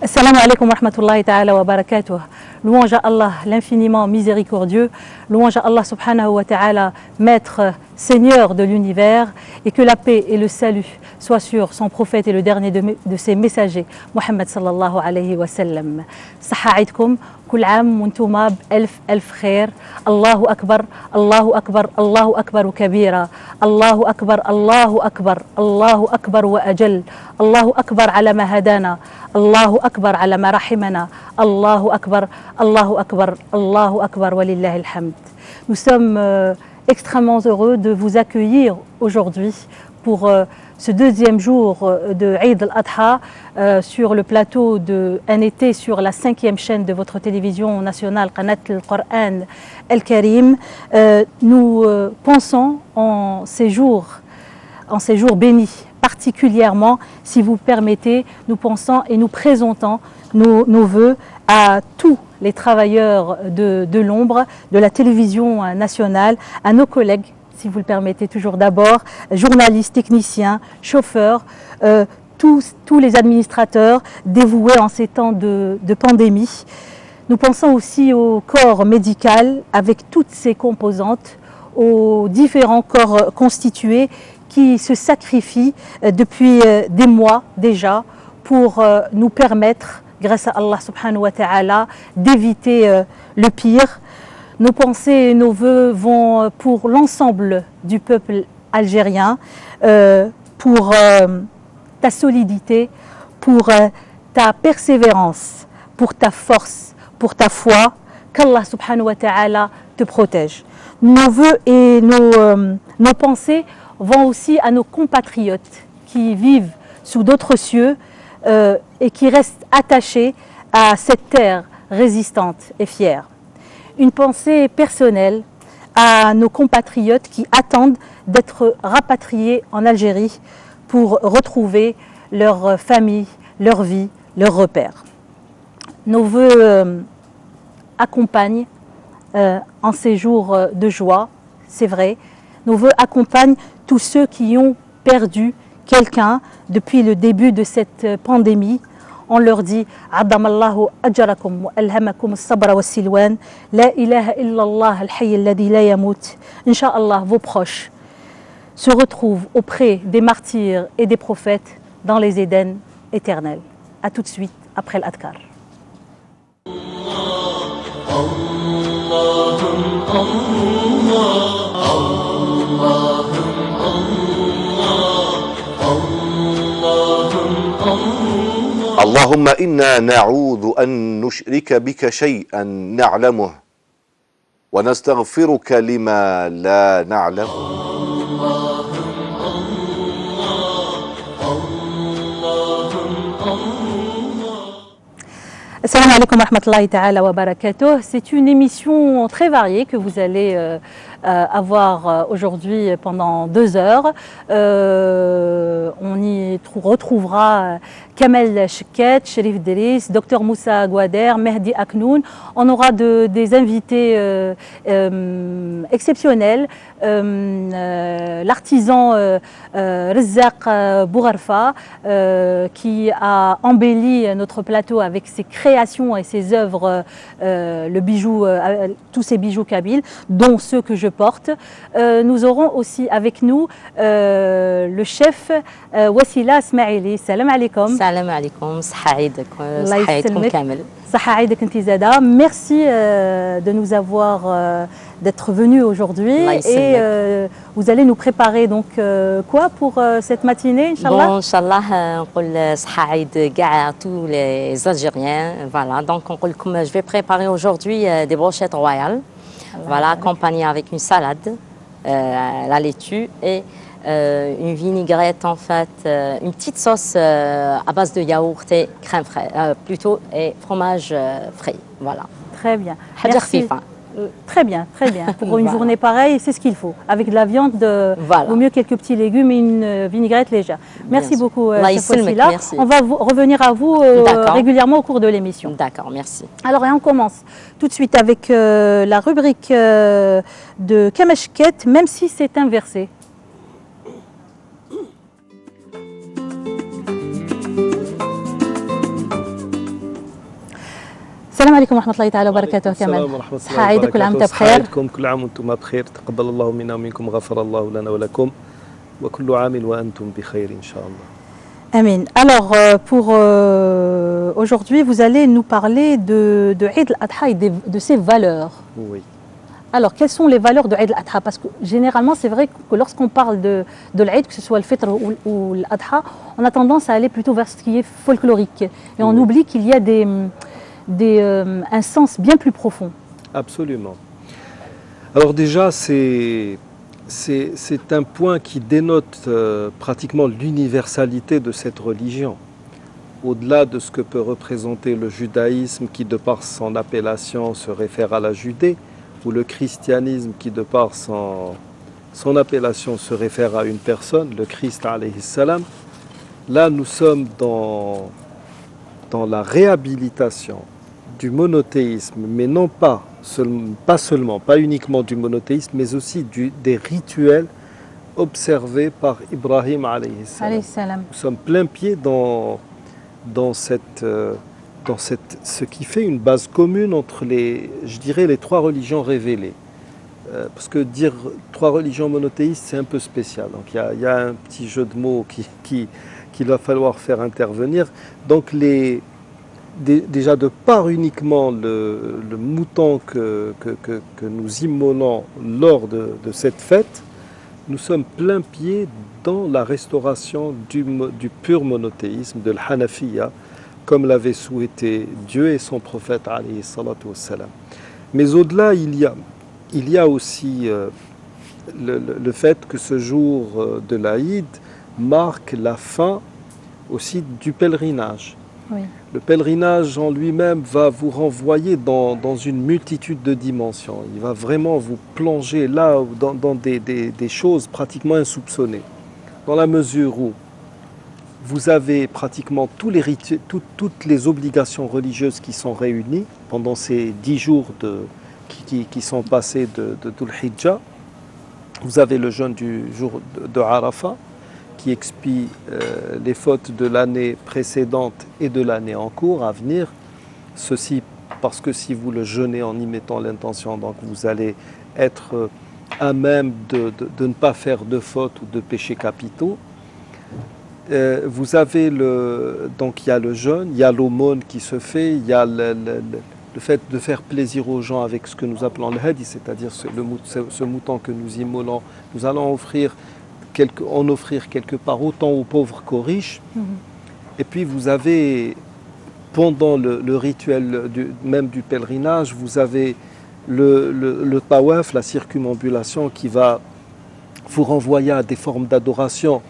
Assalamu alaikum wa rahmatullahi ta'ala wa barakatuh. Louange à Allah, l'infiniment miséricordieux. Louange à Allah subhanahu wa ta'ala, maître, seigneur de l'univers. Et que la paix et le salut soient sur son prophète et le dernier de ses messagers, Muhammad sallallahu alayhi wa sallam. Sahaïdkoum, كل عام وانتم بألف خير. الله أكبر الله أكبر الله أكبر كبيرا. الله أكبر الله أكبر الله أكبر وأجل. الله أكبر على ما هدانا. الله أكبر على ما رحمنا. الله أكبر الله أكبر الله أكبر ولله الحمد. Nous sommes extrêmement heureux de vous accueillir aujourd'hui pour ce deuxième jour de Eid al-Adha sur le plateau de Un été sur la 5e chaîne de votre télévision nationale, Qanat al-Qur'an al-Karim. Nous pensons en ces jours bénis, particulièrement, si vous permettez, nous pensons et nous présentons nos vœux à tous les travailleurs de l'ombre, de la télévision nationale, à nos collègues, si vous le permettez toujours d'abord, journalistes, techniciens, chauffeurs, tous les administrateurs dévoués en ces temps de pandémie. Nous pensons aussi au corps médical avec toutes ses composantes, aux différents corps constitués qui se sacrifient depuis des mois déjà pour nous permettre, grâce à Allah subhanahu wa ta'ala, d'éviter le pire. Nos pensées et nos vœux vont pour l'ensemble du peuple algérien, pour ta solidité, pour ta persévérance, pour ta force, pour ta foi, qu'Allah subhanahu wa ta'ala te protège. Nos vœux et nos pensées vont aussi à nos compatriotes qui vivent sous d'autres cieux et qui restent attachés à cette terre résistante et fière. Une pensée personnelle à nos compatriotes qui attendent d'être rapatriés en Algérie pour retrouver leur famille, leur vie, leurs repères. Nos vœux accompagnent en ces jours de joie, c'est vrai. Nos vœux accompagnent tous ceux qui ont perdu quelqu'un depuis le début de cette pandémie. On leur dit Adamallahu ajarakum wa alhamakum as-sabra wa silwan. La ilaha illallah al-hayy alladhi la yamut. Inch'Allah, vos proches se retrouvent auprès des martyrs et des prophètes dans les Éden éternels. A tout de suite après l'Adkar. اللهم إنا نعوذ أن نشرك بك شيئا نعلمه ونستغفرك لما لا نعلمه. Assalamu alaikum wa rahmatullahi ta'ala wa barakatuh. C'est une émission très variée que vous allez avoir aujourd'hui pendant 2 heures. On y retrouvera Kamel Cheket, Sherif Deris, Dr Moussa Gouader, Mehdi Aknoun. On aura des invités exceptionnels. L'artisan Rezzaq Bougarfa qui a embelli notre plateau avec ses créations et ses œuvres, le bijou, tous ces bijoux kabyles, dont ceux que je porte. Nous aurons aussi avec nous le chef Wassila Ismaili. Salam alaikum. Salam alaikum, sahaïdkoum kamel. Sahaïdak Intizada. Merci de nous avoir d'être venus aujourd'hui et vous allez nous préparer donc quoi pour cette matinée, Inch'Allah? Bon, Inch'Allah, on dit sahaïd à tous les Algériens. Voilà, donc je vais préparer aujourd'hui des brochettes royales. Voilà, accompagnées avec une salade, la laitue et une vinaigrette en fait, une petite sauce à base de yaourt et crème frais, plutôt et fromage frais. Voilà. Très bien. Merci. Très bien, très bien. Pour une journée pareille, c'est ce qu'il faut. Avec de la viande, au mieux quelques petits légumes et une vinaigrette légère. Merci beaucoup, chef Wassila. On va revenir à vous régulièrement au cours de l'émission. D'accord, merci. Alors, et on commence tout de suite avec la rubrique de Kamashket, même si c'est inversé. السلام عليكم ورحمة الله تعالى وبركاته. كمال صحة عيدك كل عام وانت بخير. عيدكم كل عام وانتم بخير، تقبل الله منا ومنكم، غفر الله لنا ولكم، وكل عام وانتم بخير ان شاء الله. Amin. Alors, pour aujourd'hui, vous allez nous parler de Eid al-Adha et de ses valeurs. Oui. Alors, quelles sont les valeurs de Eid al-Adha? Parce que généralement, c'est vrai que lorsqu'on parle de l'Eid, que ce soit le Fitr ou l'Adha, on a tendance à aller plutôt vers ce qui est folklorique. Et on oublie qu'il y a un sens bien plus profond. Absolument. Alors déjà, c'est un point qui dénote pratiquement l'universalité de cette religion. Au-delà de ce que peut représenter le judaïsme qui, de par son appellation, se réfère à la Judée, ou le christianisme qui, de par son appellation, se réfère à une personne, le Christ alayhi salam, là nous sommes dans la réhabilitation du monothéisme, mais non pas seulement, pas uniquement du monothéisme, mais aussi des rituels observés par Ibrahim alayhi salam. Nous sommes plein pied dans ce qui fait une base commune entre les trois religions révélées. Parce que dire trois religions monothéistes, c'est un peu spécial. Donc il y a un petit jeu de mots qu'il va falloir faire intervenir. Donc déjà de par uniquement le mouton que nous immolons lors de cette fête, nous sommes plein pied dans la restauration du pur monothéisme, de l'Hanafiya, comme l'avait souhaité Dieu et son prophète alayhi salatu wassalam. Mais au-delà, il y a aussi le fait que ce jour de l'Aïd marque la fin aussi du pèlerinage. Oui. Le pèlerinage en lui-même va vous renvoyer dans une multitude de dimensions. Il va vraiment vous plonger là dans des choses pratiquement insoupçonnées. Dans la mesure où vous avez pratiquement toutes les obligations religieuses qui sont réunies pendant ces 10 jours qui sont passés de Dhul Hijjah. Vous avez le jeûne du jour de Arafat qui expie les fautes de l'année précédente et de l'année en cours à venir. Ceci parce que si vous le jeûnez en y mettant l'intention, donc vous allez être à même de ne pas faire de fautes ou de péchés capitaux. Vous avez donc il y a le jeûne, il y a l'aumône qui se fait, il y a le fait de faire plaisir aux gens avec ce que nous appelons le hadi, c'est-à-dire ce mouton que nous immolons. Nous allons en offrir quelque part autant aux pauvres qu'aux riches. Et puis vous avez, pendant le rituel même du pèlerinage, vous avez le tawaf, la circumambulation qui va vous renvoyer à des formes d'adoration.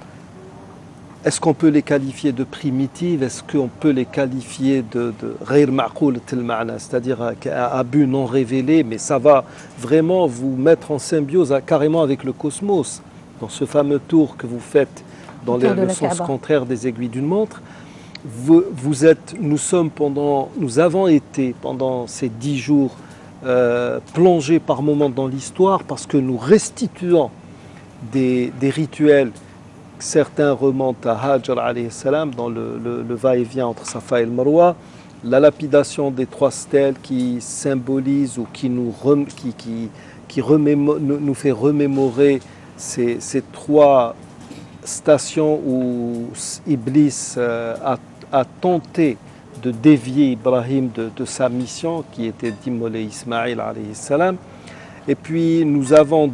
Est-ce qu'on peut les qualifier de primitives? Est-ce qu'on peut les qualifier de ghayr ma'qoul tel ma'na, c'est-à-dire à but non révélé, mais ça va vraiment vous mettre en symbiose carrément avec le cosmos. Dans ce fameux tour que vous faites dans le sens contraire des aiguilles d'une montre, nous avons été pendant ces 10 jours plongés par moments dans l'histoire parce que nous restituons des rituels. Certains remontent à Hajar alayhi salam dans le va-et-vient entre Safa et le Marwa, la lapidation des 3 stèles qui symbolise ou qui nous fait remémorer ces 3 stations où Iblis a tenté de dévier Ibrahim de sa mission qui était d'immoler Ismaïl alayhi salam. Et puis nous avons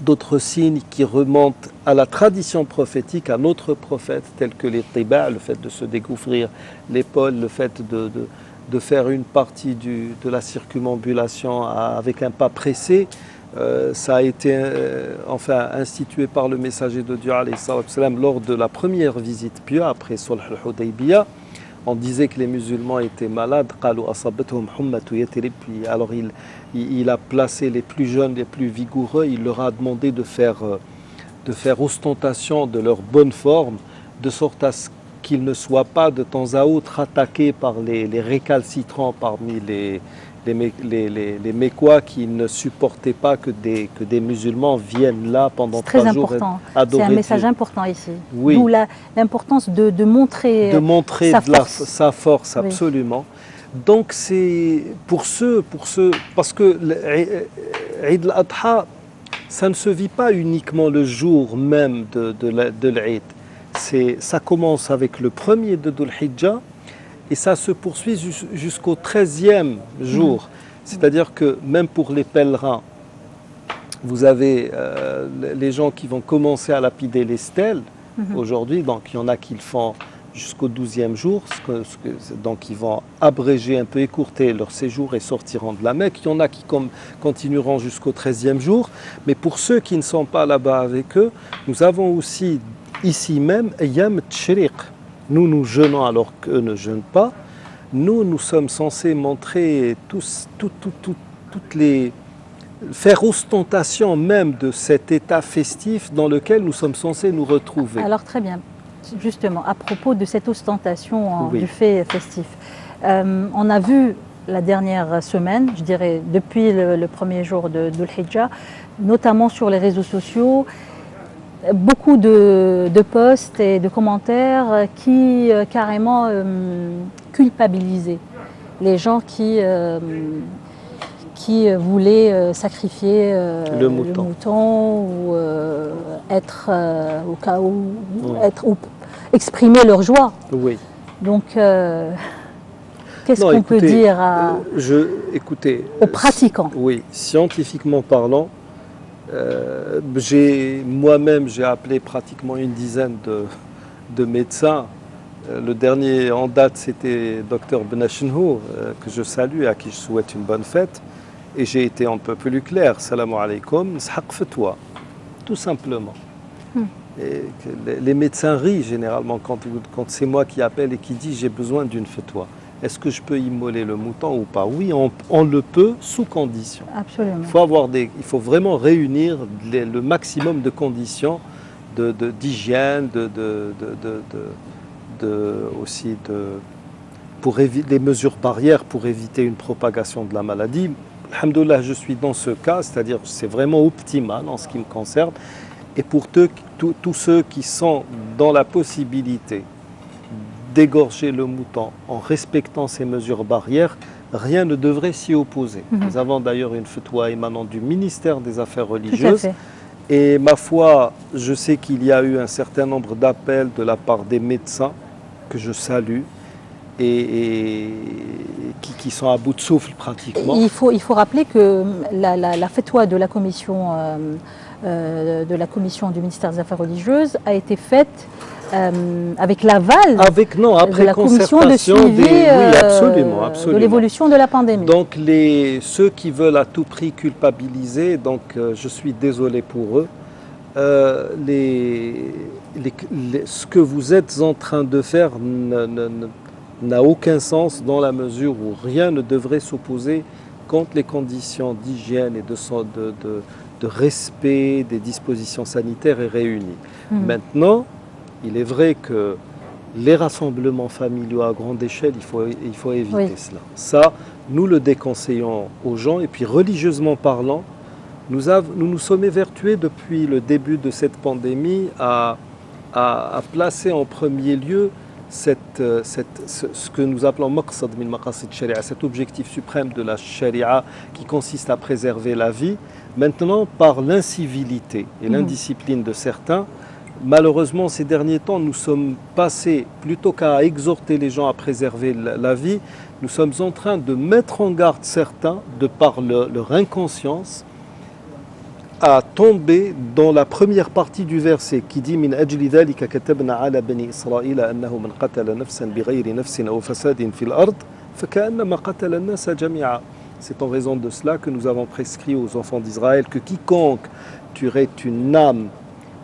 d'autres signes qui remontent à la tradition prophétique, à notre prophète, tels que les tiba', le fait de se découvrir l'épaule, le fait de faire une partie de la circumambulation avec un pas pressé. Ça a été institué par le messager de Dieu alayhi salam lors de la première visite pieuse après Sulh al-Hudaybiyah. On disait que les musulmans étaient malades. Alors il a placé les plus jeunes, les plus vigoureux. Il leur a demandé de faire ostentation de leur bonne forme, de sorte à ce qu'ils ne soient pas de temps à autre attaqués par les récalcitrants parmi les Mécois qui ne supportaient pas que des musulmans viennent là pendant C'est très 3 jours important. adorer C'est un message Dieu. important ici. Oui. D'où l'importance de montrer, De montrer sa de la- force. sa force, Oui. absolument. Donc c'est pour ceux, parce que l'Eid al-Adha, ça ne se vit pas uniquement le jour même de l'Eid. Ça commence avec le premier de Dhul Hijjah et ça se poursuit jusqu'au 13e jour. C'est-à-dire que même pour les pèlerins, vous avez les gens qui vont commencer à lapider les stèles aujourd'hui, donc il y en a qui le font jusqu'au 12e jour, donc ils vont abréger, un peu écourter leur séjour et sortiront de la Mecque. Il y en a qui continueront jusqu'au 13e jour, mais pour ceux qui ne sont pas là-bas avec eux, nous avons aussi ici même Ayyam Tshriq. Nous jeûnons alors qu'eux ne jeûnent pas. Nous sommes censés montrer toutes les... faire ostentation même de cet état festif dans lequel nous sommes censés nous retrouver. Alors très bien, justement, à propos de cette ostentation Oui. du fait festif, on a vu la dernière semaine, je dirais depuis le premier jour de Hijjah, notamment sur les réseaux sociaux, beaucoup de posts et de commentaires qui carrément culpabilisaient les gens qui voulaient sacrifier Le mouton. ou être au cas où ou exprimer leur joie. Oui. Donc qu'est-ce Non, qu'on peut écoutez, dire écoutez, aux pratiquants? Oui, scientifiquement parlant, moi-même j'ai appelé pratiquement une dizaine de médecins. Le dernier en date c'était Dr Benachenhour, que je salue, à qui je souhaite une bonne fête. Et j'ai été un peu plus clair, salam alaikum, nshaq fetwa, tout simplement. Et les médecins rient généralement quand c'est moi qui appelle et qui dit j'ai besoin d'une fetwa. Est-ce que je peux immoler le mouton ou pas? Oui, on le peut sous condition. Absolument. Il faut vraiment réunir le maximum de conditions d'hygiène, pour éviter les mesures barrières pour éviter une propagation de la maladie. Alhamdoulilah, je suis dans ce cas, c'est-à-dire c'est vraiment optimal en ce qui me concerne. Et pour tous ceux qui sont dans la possibilité d'égorger le mouton en respectant ces mesures barrières, rien ne devrait s'y opposer. Nous avons d'ailleurs une fatwa émanant du ministère des Affaires religieuses. Tout à fait. Et ma foi, je sais qu'il y a eu un certain nombre d'appels de la part des médecins, que je salue, et qui sont à bout de souffle pratiquement. Il faut rappeler que la fatwa de la commission du ministère des Affaires religieuses a été faite avec l'aval de la commission de suivi de l'évolution de la pandémie. Donc ceux qui veulent à tout prix culpabiliser, donc je suis désolé pour eux. Ce que vous êtes en train de faire n'a aucun sens dans la mesure où rien ne devrait s'opposer quand les conditions d'hygiène et de respect des dispositions sanitaires est réunies. Maintenant, il est vrai que les rassemblements familiaux à grande échelle, il faut éviter cela. Ça, nous le déconseillons aux gens. Et puis religieusement parlant, nous nous sommes évertués depuis le début de cette pandémie à placer en premier lieu ce que nous appelons maqsad min maqasid sharia, cet objectif suprême de la sharia qui consiste à préserver la vie. Maintenant, par l'incivilité et l'indiscipline de certains, malheureusement, ces derniers temps, nous sommes passés, plutôt qu'à exhorter les gens à préserver la vie, nous sommes en train de mettre en garde certains, de par leur inconscience, à tomber dans la première partie du verset qui dit min ajli dhalika katabna ala bani israila annahu man qatala nafsan bighayri nafsin aw fasadin fil ard fakannama qatala an-nasa jami'a. C'est en raison de cela que nous avons prescrit aux enfants d'Israël que quiconque tuerait une âme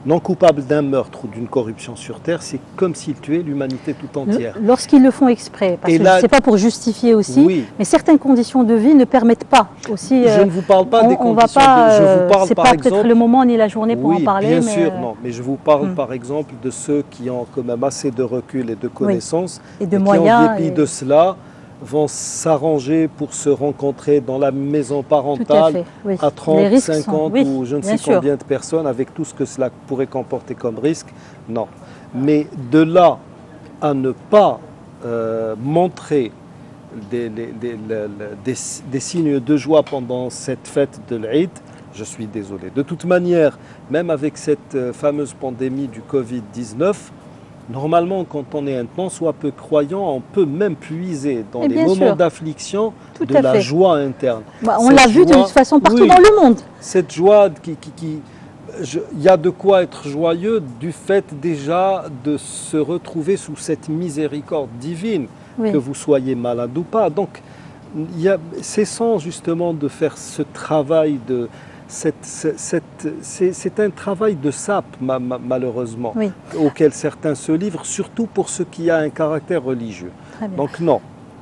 non coupable d'un meurtre ou d'une corruption sur terre, c'est comme s'il tuait l'humanité tout entière. Lorsqu'ils le font exprès, parce Et que là, ce n'est pas pour justifier aussi, oui, mais certaines conditions de vie ne permettent pas aussi. je ne vous parle pas des conditions je vous parle c'est par pas exemple, peut-être le moment ni la journée pour oui, en parler. bien mais sûr, non. Mais je vous parle par exemple de ceux qui ont quand même assez de recul et de connaissances et de et moyens. qui, en dépit de cela, vont s'arranger pour se rencontrer dans la maison Tout à parentale fait. Oui. à Les 30, risques 50 sont- oui, ou je ne bien sais sûr. combien de personnes, avec tout ce que cela pourrait comporter comme risque. Non. Mais de là à ne pas montrer des signes de joie pendant cette fête de l'Eid, je suis désolé. De toute manière, même avec cette fameuse pandémie du Covid-19, normalement, quand on est un tant soit peu croyant, on peut même puiser dans Et les bien moments sûr. d'affliction Tout de à la fait. joie interne. Bah, on Cette l'a vu de joie- toute façon partout oui, dans le monde. cette joie il y a de quoi être joyeux du fait déjà de se retrouver sous cette miséricorde divine, Oui. que vous soyez malade ou pas. Donc, cessons justement de faire ce travail de... C'est un travail de sape, malheureusement, Oui. auquel certains se livrent, surtout pour ce qui a un caractère religieux. Très bien. Donc non,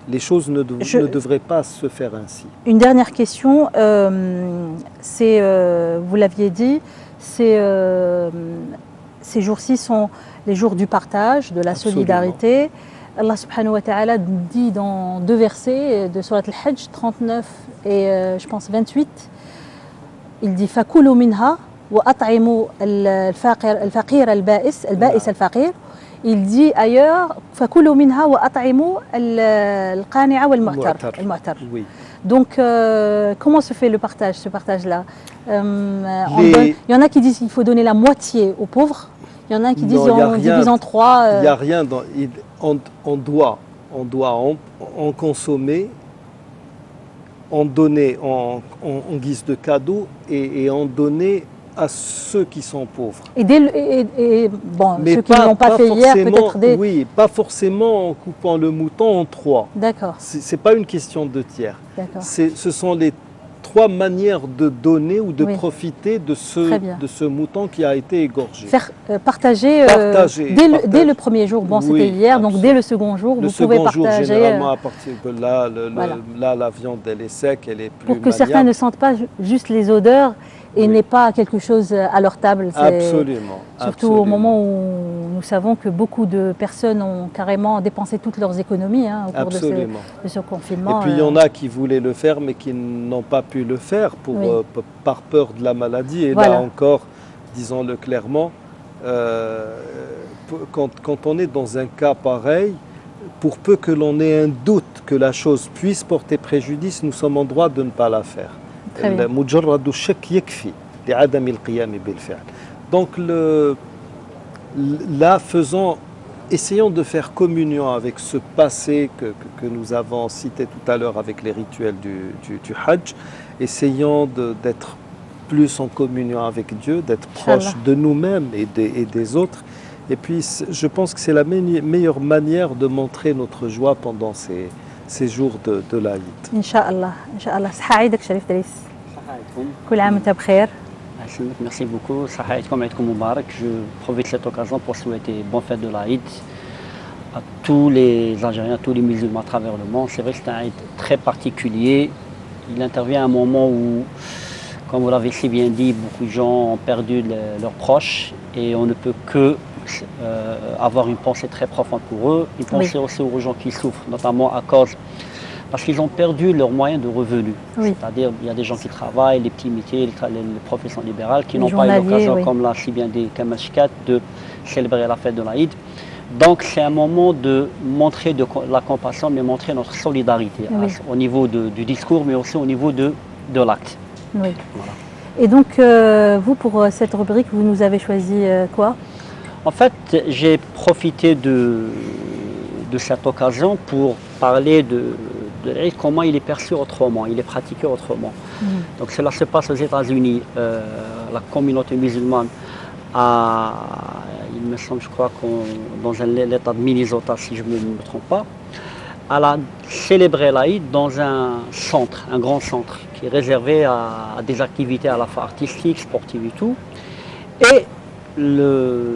les choses ne devraient pas se faire ainsi. Une dernière question, c'est, vous l'aviez dit, ces jours-ci sont les jours du partage, de la Absolument. solidarité. Allah subhanahu wa ta'ala dit dans deux versets de Surat al-Hajj, 39 et je pense 28, il dit فَكُلُوا مِنْهَا وَأَطْعِمُوا الْفَقِيرَ الْبَائِسَ الْفَقِيرَ. Il dit ailleurs فَكُلُوا مِنْهَا وَأَطْعِمُوا الْقَانِعَ وَالْمُعْتَرَ. Oui. Donc, comment se fait le partage, ce partage-là Les- Il y en a qui disent qu'il faut donner la moitié aux pauvres. Il y en a qui disent Non, il y a on rien. divise en trois. Il n'y a rien dans. On doit en consommer, en donner en guise de cadeau et en donner à ceux qui sont pauvres. Et bon, Mais ceux qui ne l'ont pas fait hier, forcément- peut-être des. Oui, pas forcément en coupant le mouton en trois. D'accord, C'est pas une question de tiers. d'accord. Ce sont les trois manières de donner ou de Oui. profiter de Très bien. ce mouton qui a été égorgé. Faire partager, Partager, dès partage. le premier jour. Bon, Oui, c'était hier, donc absolument. dès le second jour, Le vous pouvez second jour, partager. généralement, à partir de là, Voilà. là, la viande, elle est sec, elle est plus pour que certains maniable. ne sentent pas juste les odeurs et Oui. n'aient pas quelque chose à leur table. C'est- Absolument. Surtout au moment où nous savons que beaucoup de personnes ont carrément dépensé toutes leurs économies au cours Absolument. de ce Et confinement. puis il y en a qui voulaient le faire mais qui n'ont pas pu le faire Oui. par peur de la maladie. Et Voilà. là encore, disons-le clairement, quand on est dans un cas pareil, pour peu que l'on ait un doute que la chose puisse porter préjudice, nous sommes en droit de ne pas la faire. Très bien. مجرد الشك يكفي لعدم القيام بالفعل. Donc là, essayons de faire communion avec ce passé que nous avons cité tout à l'heure avec les rituels du Hajj. Essayons d'être plus en communion avec Dieu, d'être proche Inch'Allah. de nous-mêmes et des autres. Et puis, je pense que c'est la meilleure manière de montrer notre joie pendant ces jours de l'Aïd. Inch'Allah. Inch'Allah. صحة عيدك شريف دريس. كل عام وانت بخير. Merci beaucoup. Saha Aïdkom Aïdkom Moubarak. Je profite de cette occasion pour souhaiter bonne fête de l'Aïd à tous les Algériens, à tous les musulmans à travers le monde. C'est vrai que c'est un Aïd très particulier. Il intervient à un moment où, comme vous l'avez si bien dit, beaucoup de gens ont perdu leurs proches et on ne peut que avoir une pensée très profonde pour eux. Une pensée aussi aux gens qui souffrent, notamment à cause parce qu'ils ont perdu leurs moyens de revenus. Oui. C'est-à-dire, il y a des gens qui travaillent, les petits métiers, les professions libérales, qui Les n'ont pas eu journaliers, l'occasion, oui. comme l'a si bien dit Kamashkat, de célébrer la fête de l'Aïd. Donc, c'est un moment de montrer la compassion, mais montrer notre solidarité Oui. au niveau du discours, mais aussi au niveau de l'acte. Oui. Voilà. Et donc, vous, pour cette rubrique, vous nous avez choisi quoi? En fait, j'ai profité de cette occasion pour parler de l'Aïd, comment il est perçu autrement, il est pratiqué autrement. Donc cela se passe aux États-Unis. La communauté musulmane il me semble, je crois, dans l'État de Minnesota, si je ne me trompe pas, elle a célébré l'Aïd dans un centre, un grand centre, qui est réservé à des activités à la fois artistiques, sportives et tout. Et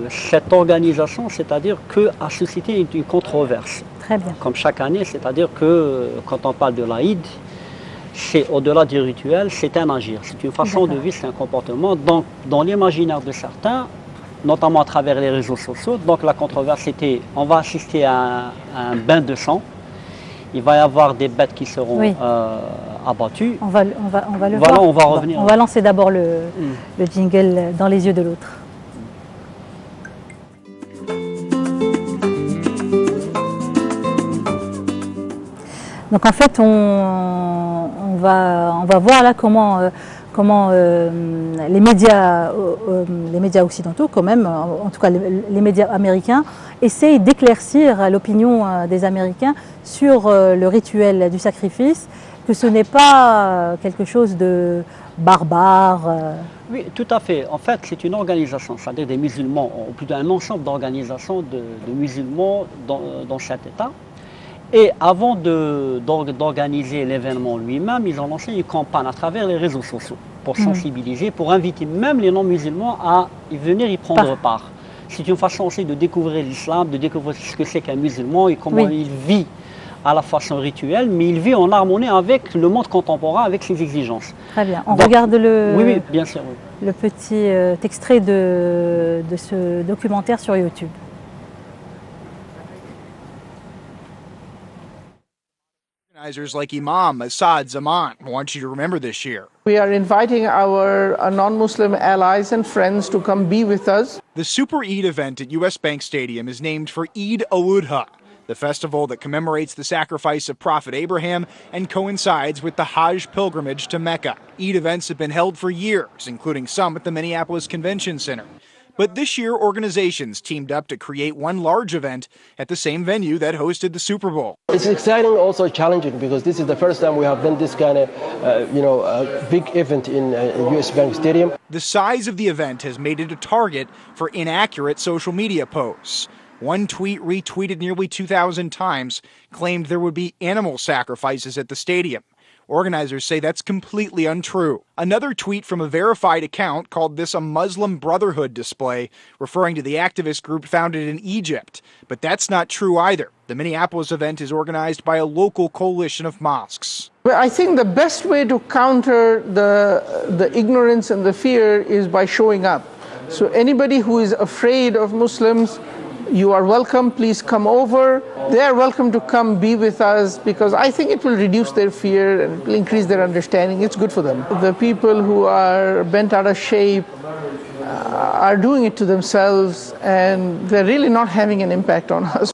cette organisation, c'est-à-dire a suscité une controverse. Très bien. Comme chaque année, c'est-à-dire que quand on parle de l'Aïd, c'est au-delà du rituel, c'est un agir, c'est une façon de D'accord. vivre, c'est un comportement. Donc, dans l'imaginaire de certains, notamment à travers les réseaux sociaux, donc la controverse était, on va assister à un bain de sang Il va y avoir des bêtes qui seront Oui. abattues. On va le Voilà, voir. on va revenir. On va lancer d'abord le jingle dans les yeux de l'autre. Donc en fait, on va voir là comment les médias occidentaux, quand même, en tout cas les médias américains, essayent d'éclaircir l'opinion des Américains sur le rituel du sacrifice, que ce n'est pas quelque chose de barbare. Oui, tout à fait. En fait, c'est une organisation, c'est-à-dire des musulmans, ou plutôt un ensemble d'organisations de musulmans dans cet État. Et avant d'organiser l'événement lui-même, ils ont lancé une campagne à travers les réseaux sociaux pour sensibiliser, pour inviter même les non-musulmans à venir y prendre part. C'est une façon aussi de découvrir l'islam, de découvrir ce que c'est qu'un musulman et comment il vit à la façon rituelle, mais il vit en harmonie avec le monde contemporain, avec ses exigences. Très bien. On regarde oui, bien sûr, le petit extrait de ce documentaire sur YouTube. Organizers like Imam Assad Zaman want you to remember this year. We are inviting our non-Muslim allies and friends to come be with us. The Super Eid event at US Bank Stadium is named for Eid al-Adha, the festival that commemorates the sacrifice of Prophet Abraham and coincides with the Hajj pilgrimage to Mecca. Eid events have been held for years, including some at the Minneapolis Convention Center. But this year, organizations teamed up to create one large event at the same venue that hosted the Super Bowl. It's exciting, also challenging, because this is the first time we have done this kind of, big event in US Bank Stadium. The size of the event has made it a target for inaccurate social media posts. One tweet retweeted nearly 2,000 times claimed there would be animal sacrifices at the stadium. Organizers say that's completely untrue. Another tweet from a verified account called this a Muslim Brotherhood display, referring to the activist group founded in Egypt. But that's not true either. The Minneapolis event is organized by a local coalition of mosques. Well, I think the best way to counter the ignorance and the fear is by showing up. So anybody who is afraid of Muslims, you are welcome, please come over. They are welcome to come be with us, because I think it will reduce their fear and will increase their understanding. It's good for them. The people who are bent out of shape are doing it to themselves, and they're really not having an impact on us.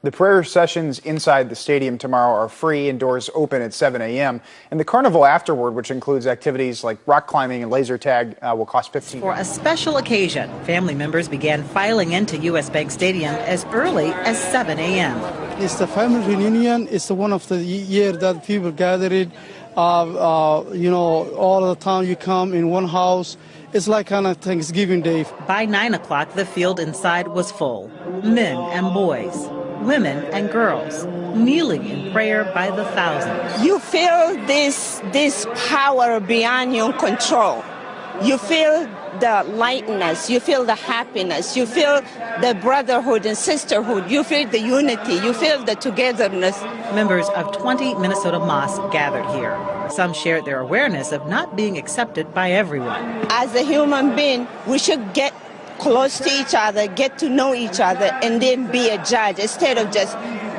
The prayer sessions inside the stadium tomorrow are free and doors open at 7 a.m. And the carnival afterward, which includes activities like rock climbing and laser tag, will cost $15. For a special occasion, family members began filing into US Bank Stadium as early as 7 a.m. It's the family reunion. It's one of the year that people gathered. All the time you come in one house. It's like kind of Thanksgiving Day. By 9 o'clock, the field inside was full. Men and boys, women and girls, kneeling in prayer by the thousands. You feel this power beyond your control. You feel the lightness, you feel the happiness, you feel the brotherhood and sisterhood, you feel the unity, you feel the togetherness. Members of 20 Minnesota mosques gathered here. Some shared their awareness of not being accepted by everyone. As a human being, we should get close to each other, get to know each other, and then be a judge instead of just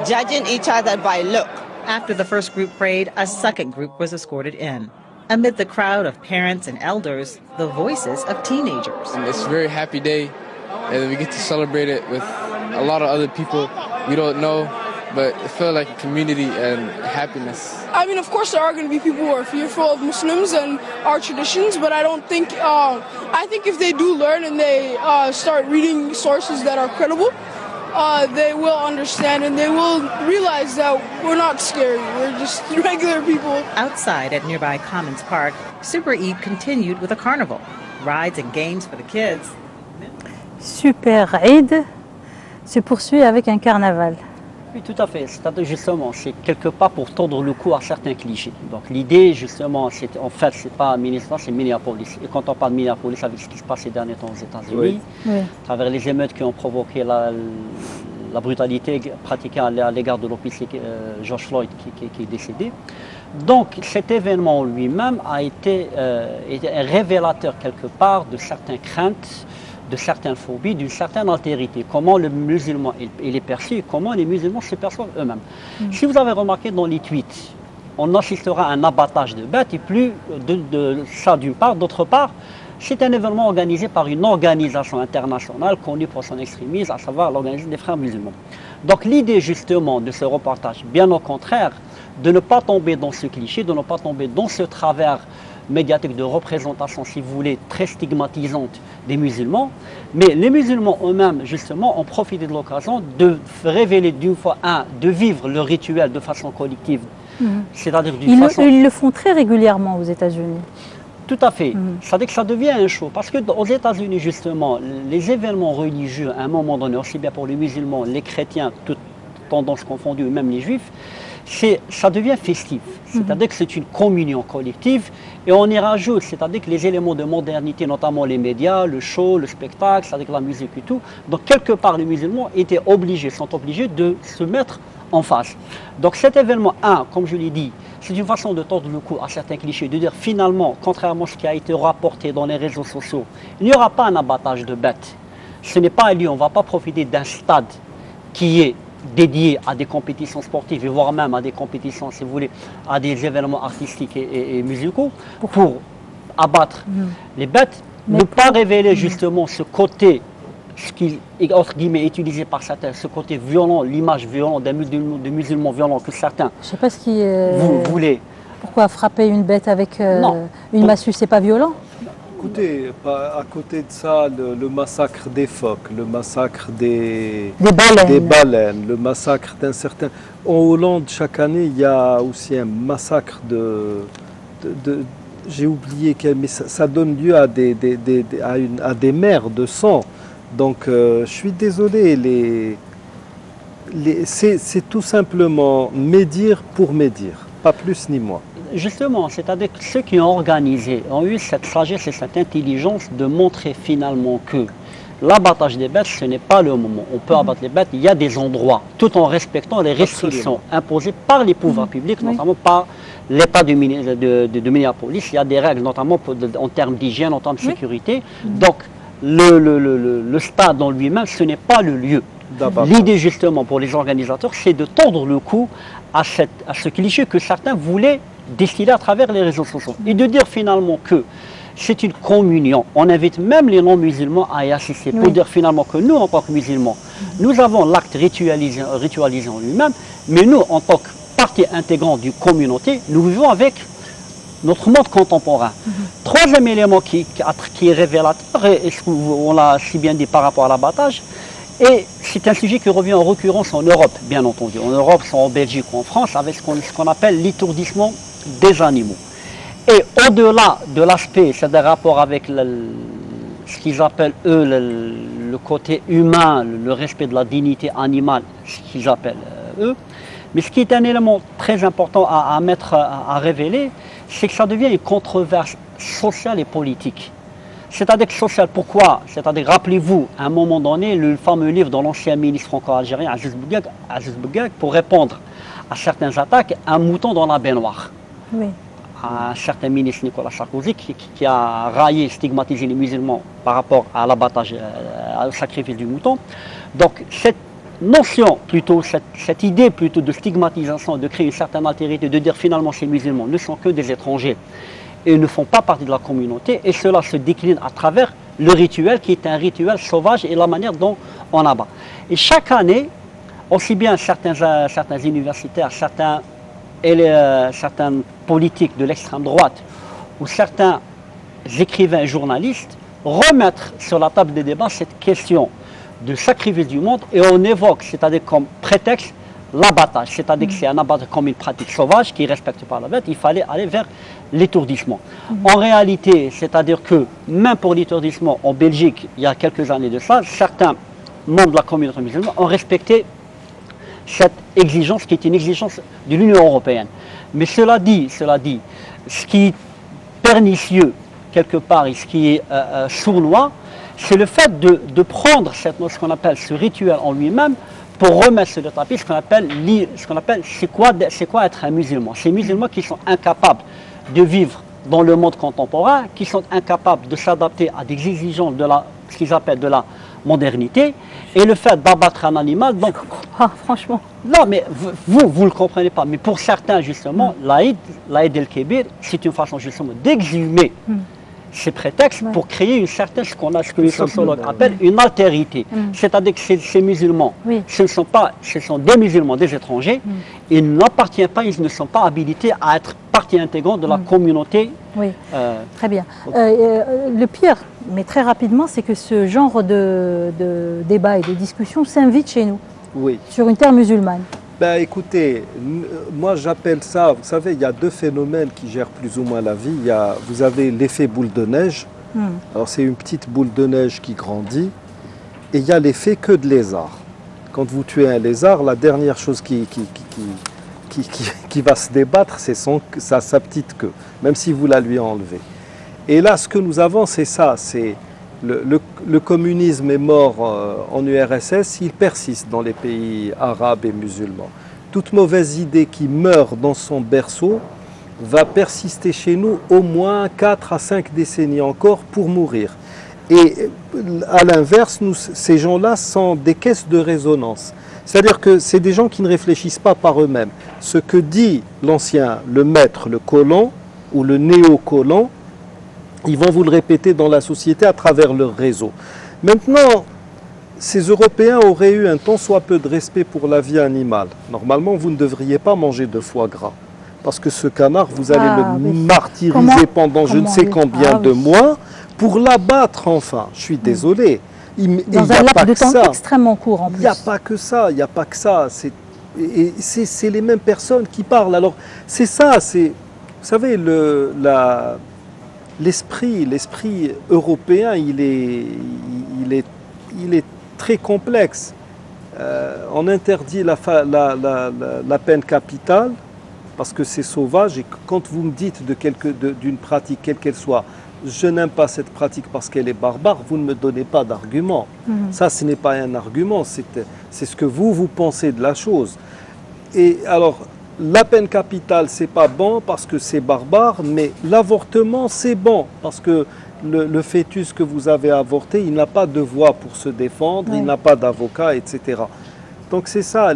judging each other by look. After the first group prayed, a second group was escorted in. Amid the crowd of parents and elders, the voices of teenagers. It's a very happy day, and we get to celebrate it with a lot of other people we don't know, but it feels like a community and happiness. I mean, of course, there are going to be people who are fearful of Muslims and our traditions, but I don't think, I think if they do learn and they start reading sources that are credible, they will understand and they will realize that we're not scary, we're just regular people. Outside at nearby Commons Park, Super Eid continued with a carnival, rides and games for the kids. Super Eid se poursuit avec un carnaval. Oui, tout à fait. C'est justement, c'est quelque part pour tordre le cou à certains clichés. Donc l'idée, justement, c'est pas Minnesota, c'est Minneapolis. Et quand on parle de Minneapolis, avec ce qui se passe ces derniers temps aux États-Unis, à travers les émeutes qui ont provoqué la brutalité pratiquée à l'égard de l'officier George Floyd qui est décédé. Donc cet événement lui-même a été un révélateur quelque part de certaines craintes de certaines phobies, d'une certaine altérité. Comment le musulman il est perçu, comment les musulmans se perçoivent eux-mêmes. Si vous avez remarqué dans les tweets, on assistera à un abattage de bêtes et plus de ça d'une part. D'autre part, c'est un événement organisé par une organisation internationale connue pour son extrémisme, à savoir l'Organisation des Frères musulmans. Donc l'idée justement de ce reportage, bien au contraire, de ne pas tomber dans ce cliché, de ne pas tomber dans ce travers médiatique de représentation, si vous voulez, très stigmatisante des musulmans. Mais les musulmans eux-mêmes, justement, ont profité de l'occasion de révéler d'une fois, de vivre le rituel de façon collective. C'est-à-dire d'une façon... Ils le font très régulièrement aux États-Unis. Tout à fait. C'est-à-dire que ça devient un show. Parce qu'aux États-Unis, justement, les événements religieux, à un moment donné, aussi bien pour les musulmans, les chrétiens, toutes tendances confondues, même les juifs, ça devient festif. C'est-à-dire que c'est une communion collective et on y rajoute, c'est-à-dire que les éléments de modernité, notamment les médias, le show, le spectacle, c'est-à-dire la musique et tout. Donc quelque part, les musulmans sont obligés de se mettre en face. Donc cet événement, comme je l'ai dit, c'est une façon de tordre le cou à certains clichés, de dire finalement, contrairement à ce qui a été rapporté dans les réseaux sociaux, il n'y aura pas un abattage de bêtes. Ce n'est pas un lieu, on ne va pas profiter d'un stade qui est dédié à des compétitions sportives, et voire même à des compétitions, si vous voulez, à des événements artistiques et musicaux, pour abattre les bêtes, ne pas révéler justement ce côté, ce qui est entre guillemets utilisé par certains, ce côté violent, l'image violente des musulmans violents que certains Je ne sais pas ce qui vous voulez. Pourquoi frapper une bête avec une massue, c'est pas violent? Écoutez, à côté de ça, le massacre des phoques, le massacre des baleines, le massacre d'un certain... En Hollande, chaque année, il y a aussi un massacre j'ai oublié quel, mais ça donne lieu à des mers de sang. Donc, je suis désolé, c'est tout simplement médire pour médire, pas plus ni moins. Justement, c'est-à-dire que ceux qui ont organisé ont eu cette sagesse et cette intelligence de montrer finalement que l'abattage des bêtes, ce n'est pas le moment. On peut abattre les bêtes, il y a des endroits, tout en respectant les restrictions imposées par les pouvoirs publics, notamment par l'État de Minneapolis. Il y a des règles, notamment en termes d'hygiène, en termes de sécurité. Donc, le stade en lui-même, ce n'est pas le lieu. L'idée justement pour les organisateurs, c'est de tordre le cou à ce cliché que certains voulaient distiller à travers les réseaux sociaux et de dire finalement que c'est une communion. On invite même les non-musulmans à y assister pour dire finalement que nous, en tant que musulmans, nous avons l'acte ritualisé en lui-même, mais nous, en tant que partie intégrante d'une communauté, nous vivons avec notre monde contemporain. Troisième élément qui est révélateur, et on l'a si bien dit par rapport à l'abattage, et c'est un sujet qui revient en récurrence en Europe, bien entendu. En Europe, soit en Belgique ou en France, avec ce qu'on appelle l'étourdissement des animaux. Et au-delà de l'aspect, c'est des rapports avec ce qu'ils appellent, eux, le côté humain, le respect de la dignité animale, ce qu'ils appellent, eux. Mais ce qui est un élément très important à révéler, c'est que ça devient une controverse sociale et politique. C'est-à-dire social, pourquoi? C'est-à-dire, rappelez-vous, à un moment donné, le fameux livre de l'ancien ministre franco-algérien Aziz Bougueuk, pour répondre à certaines attaques, un mouton dans la baignoire. Oui. Un certain ministre Nicolas Sarkozy qui a raillé, stigmatisé les musulmans par rapport à l'abattage, au sacrifice du mouton. Donc cette notion, plutôt cette idée plutôt de stigmatisation, de créer une certaine altérité, de dire finalement ces musulmans ne sont que des étrangers et ne font pas partie de la communauté, et cela se décline à travers le rituel qui est un rituel sauvage et la manière dont on abat. Et chaque année, aussi bien certains universitaires, certains politiques de l'extrême droite ou certains écrivains et journalistes remettent sur la table des débats cette question de sacrifice du monde, et on évoque, c'est-à-dire comme prétexte, l'abattage, c'est-à-dire que c'est un abattage comme une pratique sauvage qui ne respecte pas la bête, il fallait aller vers l'étourdissement. En réalité, c'est-à-dire que même pour l'étourdissement en Belgique, il y a quelques années de ça, certains membres de la communauté musulmane ont respecté cette exigence qui est une exigence de l'Union européenne. Mais cela dit, ce qui est pernicieux quelque part et ce qui est sournois, c'est le fait de prendre ce qu'on appelle ce rituel en lui-même pour remettre sur le tapis ce qu'on appelle c'est quoi être un musulman. Ces musulmans qui sont incapables de vivre dans le monde contemporain, qui sont incapables de s'adapter à des exigences de la ce qu'ils appellent de la modernité, et le fait d'abattre un animal. Donc, franchement. Non, mais vous ne le comprenez pas. Mais pour certains, justement, l'Aïd el-Kébir, c'est une façon justement d'exhumer ces prétextes pour créer une certaine, ce que les sociologues appellent une altérité. C'est-à-dire que ces musulmans, ce sont des musulmans, des étrangers, ils n'appartiennent pas, ils ne sont pas habilités à être partie intégrante de la communauté. Oui, très bien. Le pire, mais très rapidement, c'est que ce genre de débat et de discussion s'invite chez nous, sur une terre musulmane. Ben, écoutez, moi j'appelle ça, vous savez, il y a deux phénomènes qui gèrent plus ou moins la vie. Vous avez l'effet boule de neige. Alors c'est une petite boule de neige qui grandit. Et il y a l'effet queue de lézard. Quand vous tuez un lézard, la dernière chose qui va se débattre, c'est sa petite queue, même si vous la lui enlevez. Et là, ce que nous avons, c'est ça, c'est le communisme est mort en URSS, il persiste dans les pays arabes et musulmans. Toute mauvaise idée qui meurt dans son berceau va persister chez nous au moins 4 à 5 décennies encore pour mourir. Et à l'inverse, ces gens-là sont des caisses de résonance. C'est-à-dire que c'est des gens qui ne réfléchissent pas par eux-mêmes. Ce que dit l'ancien, le maître, le colon ou le néo-colon, ils vont vous le répéter dans la société à travers leur réseau. Maintenant, ces Européens auraient eu un tant soit peu de respect pour la vie animale. Normalement, vous ne devriez pas manger de foie gras. Parce que ce canard, vous allez le martyriser pendant je ne sais combien de mois pour l'abattre enfin. Je suis désolé. Dans un laps de temps extrêmement court en plus. Il n'y a pas que ça, il n'y a pas que ça. C'est les mêmes personnes qui parlent. Alors, c'est ça, vous savez, l'esprit européen, il est très complexe. On interdit la peine capitale parce que c'est sauvage. Et quand vous me dites d'une pratique, quelle qu'elle soit, je n'aime pas cette pratique parce qu'elle est barbare, vous ne me donnez pas d'argument. Ça, ce n'est pas un argument, c'est ce que vous pensez de la chose. Et alors, la peine capitale, c'est pas bon parce que c'est barbare, mais l'avortement, c'est bon parce que le fœtus que vous avez avorté, il n'a pas de voix pour se défendre, il n'a pas d'avocat, etc. Donc c'est ça,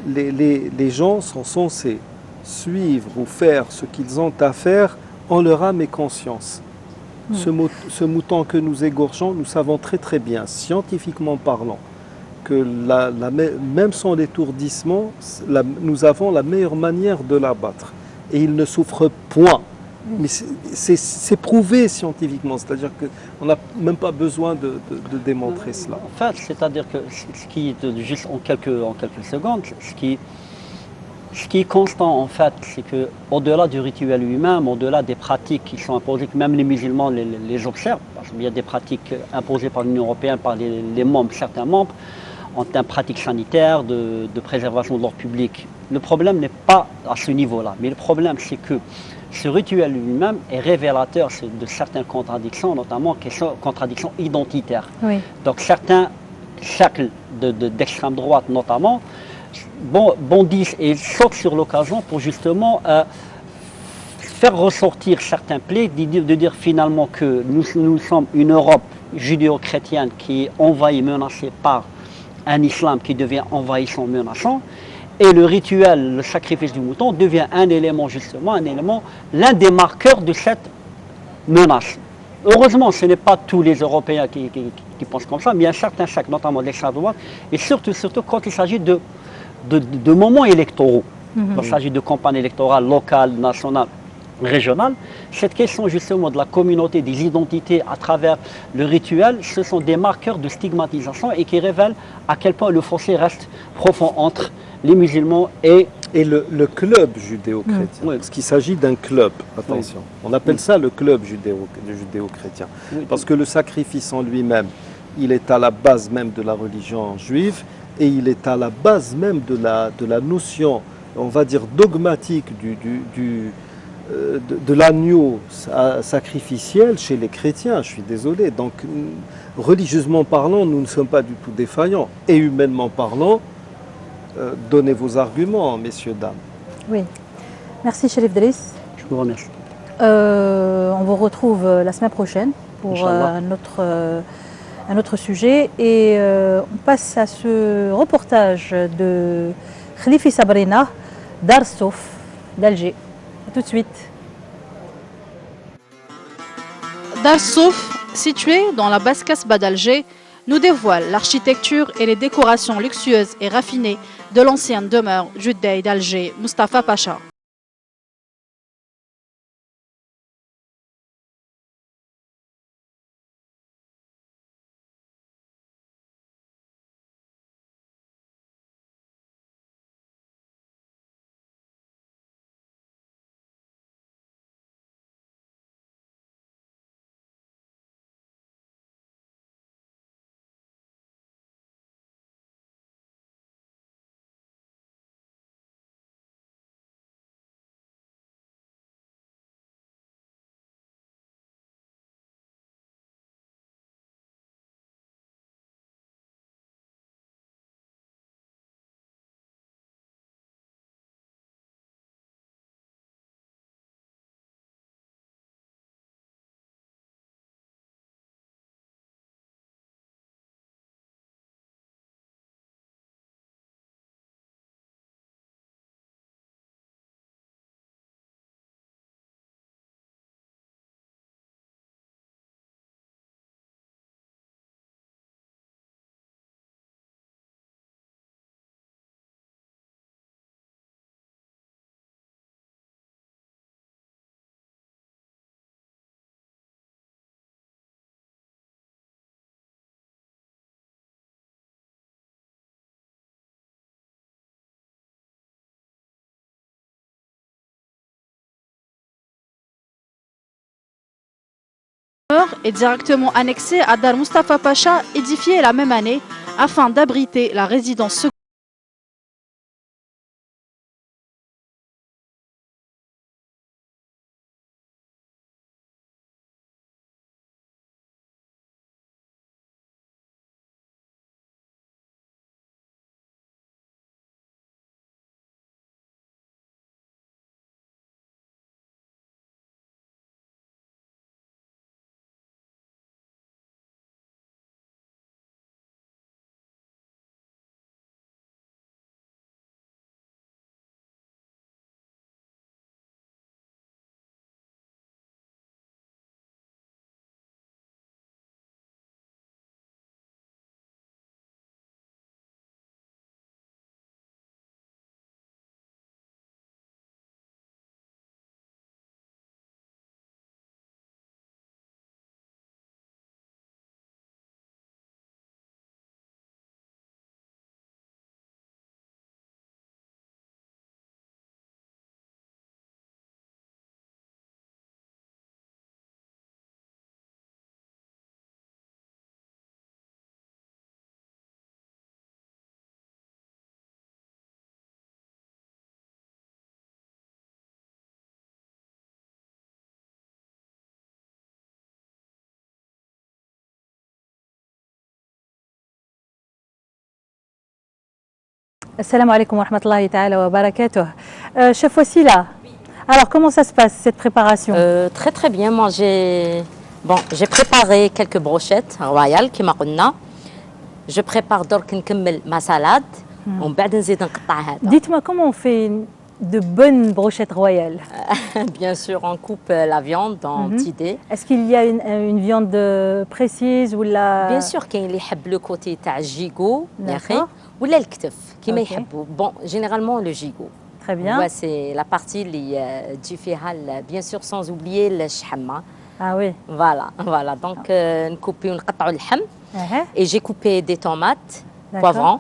les gens sont censés suivre ou faire ce qu'ils ont à faire en leur âme et conscience. Ce mouton que nous égorgeons, nous savons très très bien, scientifiquement parlant, que même sans l'étourdissement, nous avons la meilleure manière de l'abattre. Et il ne souffre point. Mais c'est prouvé scientifiquement, c'est-à-dire qu'on n'a même pas besoin de démontrer cela. En fait, c'est-à-dire que ce qui est juste en quelques secondes, ce qui est constant en fait, c'est qu'au-delà du rituel lui-même, au-delà des pratiques qui sont imposées, que même les musulmans les observent, parce qu'il y a des pratiques imposées par l'Union européenne, par certains membres, en termes de pratiques sanitaires, de préservation de l'ordre public. Le problème n'est pas à ce niveau-là, mais le problème c'est que ce rituel lui-même est révélateur de certaines contradictions, notamment contradictions identitaires. Donc certains cercles d'extrême droite notamment, bondissent et sautent sur l'occasion pour justement faire ressortir certains plaies, de dire finalement que nous sommes une Europe judéo-chrétienne qui est envahie, menacée par un islam qui devient envahissant, menaçant, et le rituel, le sacrifice du mouton devient un élément justement, l'un des marqueurs de cette menace. Heureusement, ce n'est pas tous les Européens qui pensent comme ça, mais il y a un certain cercle, notamment l'extrême droite, et surtout quand il s'agit de moments électoraux. Quand il s'agit de campagnes électorales locales, nationales, régionales, cette question justement de la communauté, des identités à travers le rituel, ce sont des marqueurs de stigmatisation et qui révèlent à quel point le fossé reste profond entre les musulmans et le club judéo-chrétien. Parce qu'il s'agit d'un club, attention. On appelle ça le club judéo-chrétien. Parce que le sacrifice en lui-même, il est à la base même de la religion juive, et il est à la base même de la notion, on va dire, dogmatique de l'agneau sacrificiel chez les chrétiens. Je suis désolé. Donc, religieusement parlant, nous ne sommes pas du tout défaillants. Et humainement parlant, donnez vos arguments, messieurs, dames. Oui. Merci, Chérif Driss. Je vous remercie. On vous retrouve la semaine prochaine pour Inch'Allah. un autre sujet. Et on passe à ce reportage de Khalifi Sabrina d'Arsouf, d'Alger. A tout de suite. Darsouf, situé dans la basse Casbah d'Alger, nous dévoile l'architecture et les décorations luxueuses et raffinées de l'ancienne demeure du Dey d'Alger, Mustapha Pacha. Est directement annexé à Dar Mustapha Pacha, édifié la même année afin d'abriter la résidence secondaire. Assalamu alaikum wa rahmatullahi ta'ala wa barakatuh. Chef Wassila, alors comment ça se passe cette préparation? Très très bien, moi j'ai préparé quelques brochettes royales qui m'ont. Je prépare donc ma salade. Dites-moi comment on fait de bonnes brochettes royales? Bien sûr, on coupe la viande en petits dés. Est-ce qu'il y a une viande précise ou la... Bien sûr, qu'il y a le côté de gigot ou le ktef, qui m'aime. Bon, généralement le gigot. Très bien. C'est la partie du fihal, bien sûr, sans oublier le shhamma. Ah oui. Voilà. Donc, on coupe le ham. Et j'ai coupé des tomates, poivrons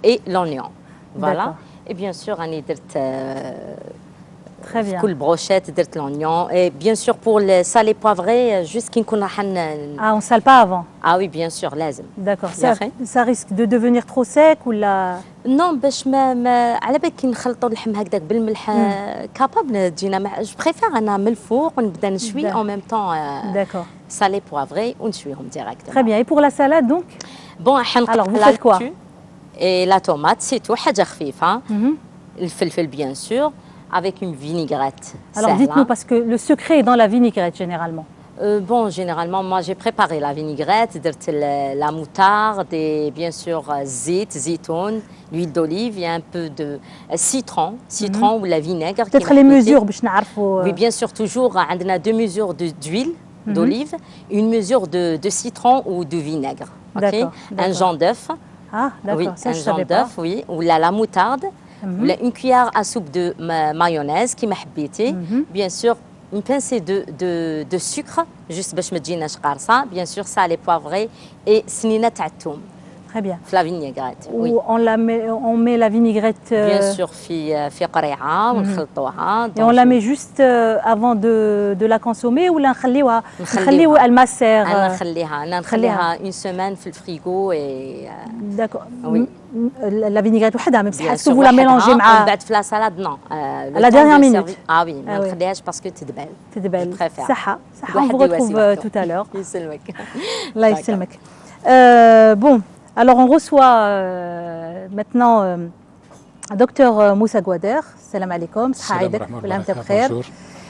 et l'oignon. Voilà. Et bien sûr, on a très bien. Cool brochette, l'oignon. Et bien sûr, pour le salé poivré, juste qu'il y ait... Ah, on ne sale pas avant? Ah oui, bien sûr, lazim. D'accord. Ça risque de devenir trop sec ou la... Non, باش ما على بالك كي نخلطوا اللحم هكذاك بالملح كابابل تجينا جو بريفير انا من الفوق ونبدا نشوي en même temps salé poivré ونشويهم directement. Très bien. Et pour la salade donc? Bon, alors vous faites quoi? Et la tomate, c'est tout, حاجة خفيفة. Le felfel bien sûr, avec une vinaigrette. Alors dites-nous, parce que le secret est dans la vinaigrette généralement. Bon, généralement, moi, j'ai préparé la vinaigrette, la moutarde et bien sûr, zitoun, l'huile d'olive et un peu de citron ou la vinaigre. Peut-être les mesures, باش نعرفوا. Oui, bien sûr, toujours, on a 2 mesures d'huile d'olive, une mesure de citron ou de vinaigre. Okay? Un jaune d'œuf. Ah, d'accord, oui, ça un je jaune savais pas. d'œuf, oui, ou la moutarde, ou une cuillère à soupe de mayonnaise qui m'a habité, bien sûr, une pincée de sucre, juste باش ما تجيناش قارصة, bien sûr, salé, poivré et سنينة تاع الثوم. Très bien. La vinaigrette, oui. On met la vinaigrette. Bien sûr, في قريعة ونخلطوها. Et on la met juste avant de la consommer ou نخليوها الماسير. نخليها une semaine في الفريغو et. D'accord. Oui. La vinaigrette وحدها ما بصح est-ce que vous la mélangez مع. ومن بعد في لا سالاد non. À la dernière minute. Ah oui, ما نخليهاش باسكو تدبل. تدبل. صحة. صحة. On vous retrouve tout à l'heure. يسلمك. الله يسلمك. Bon. Alors on reçoit maintenant Dr Moussa Gouader, salam alaikum,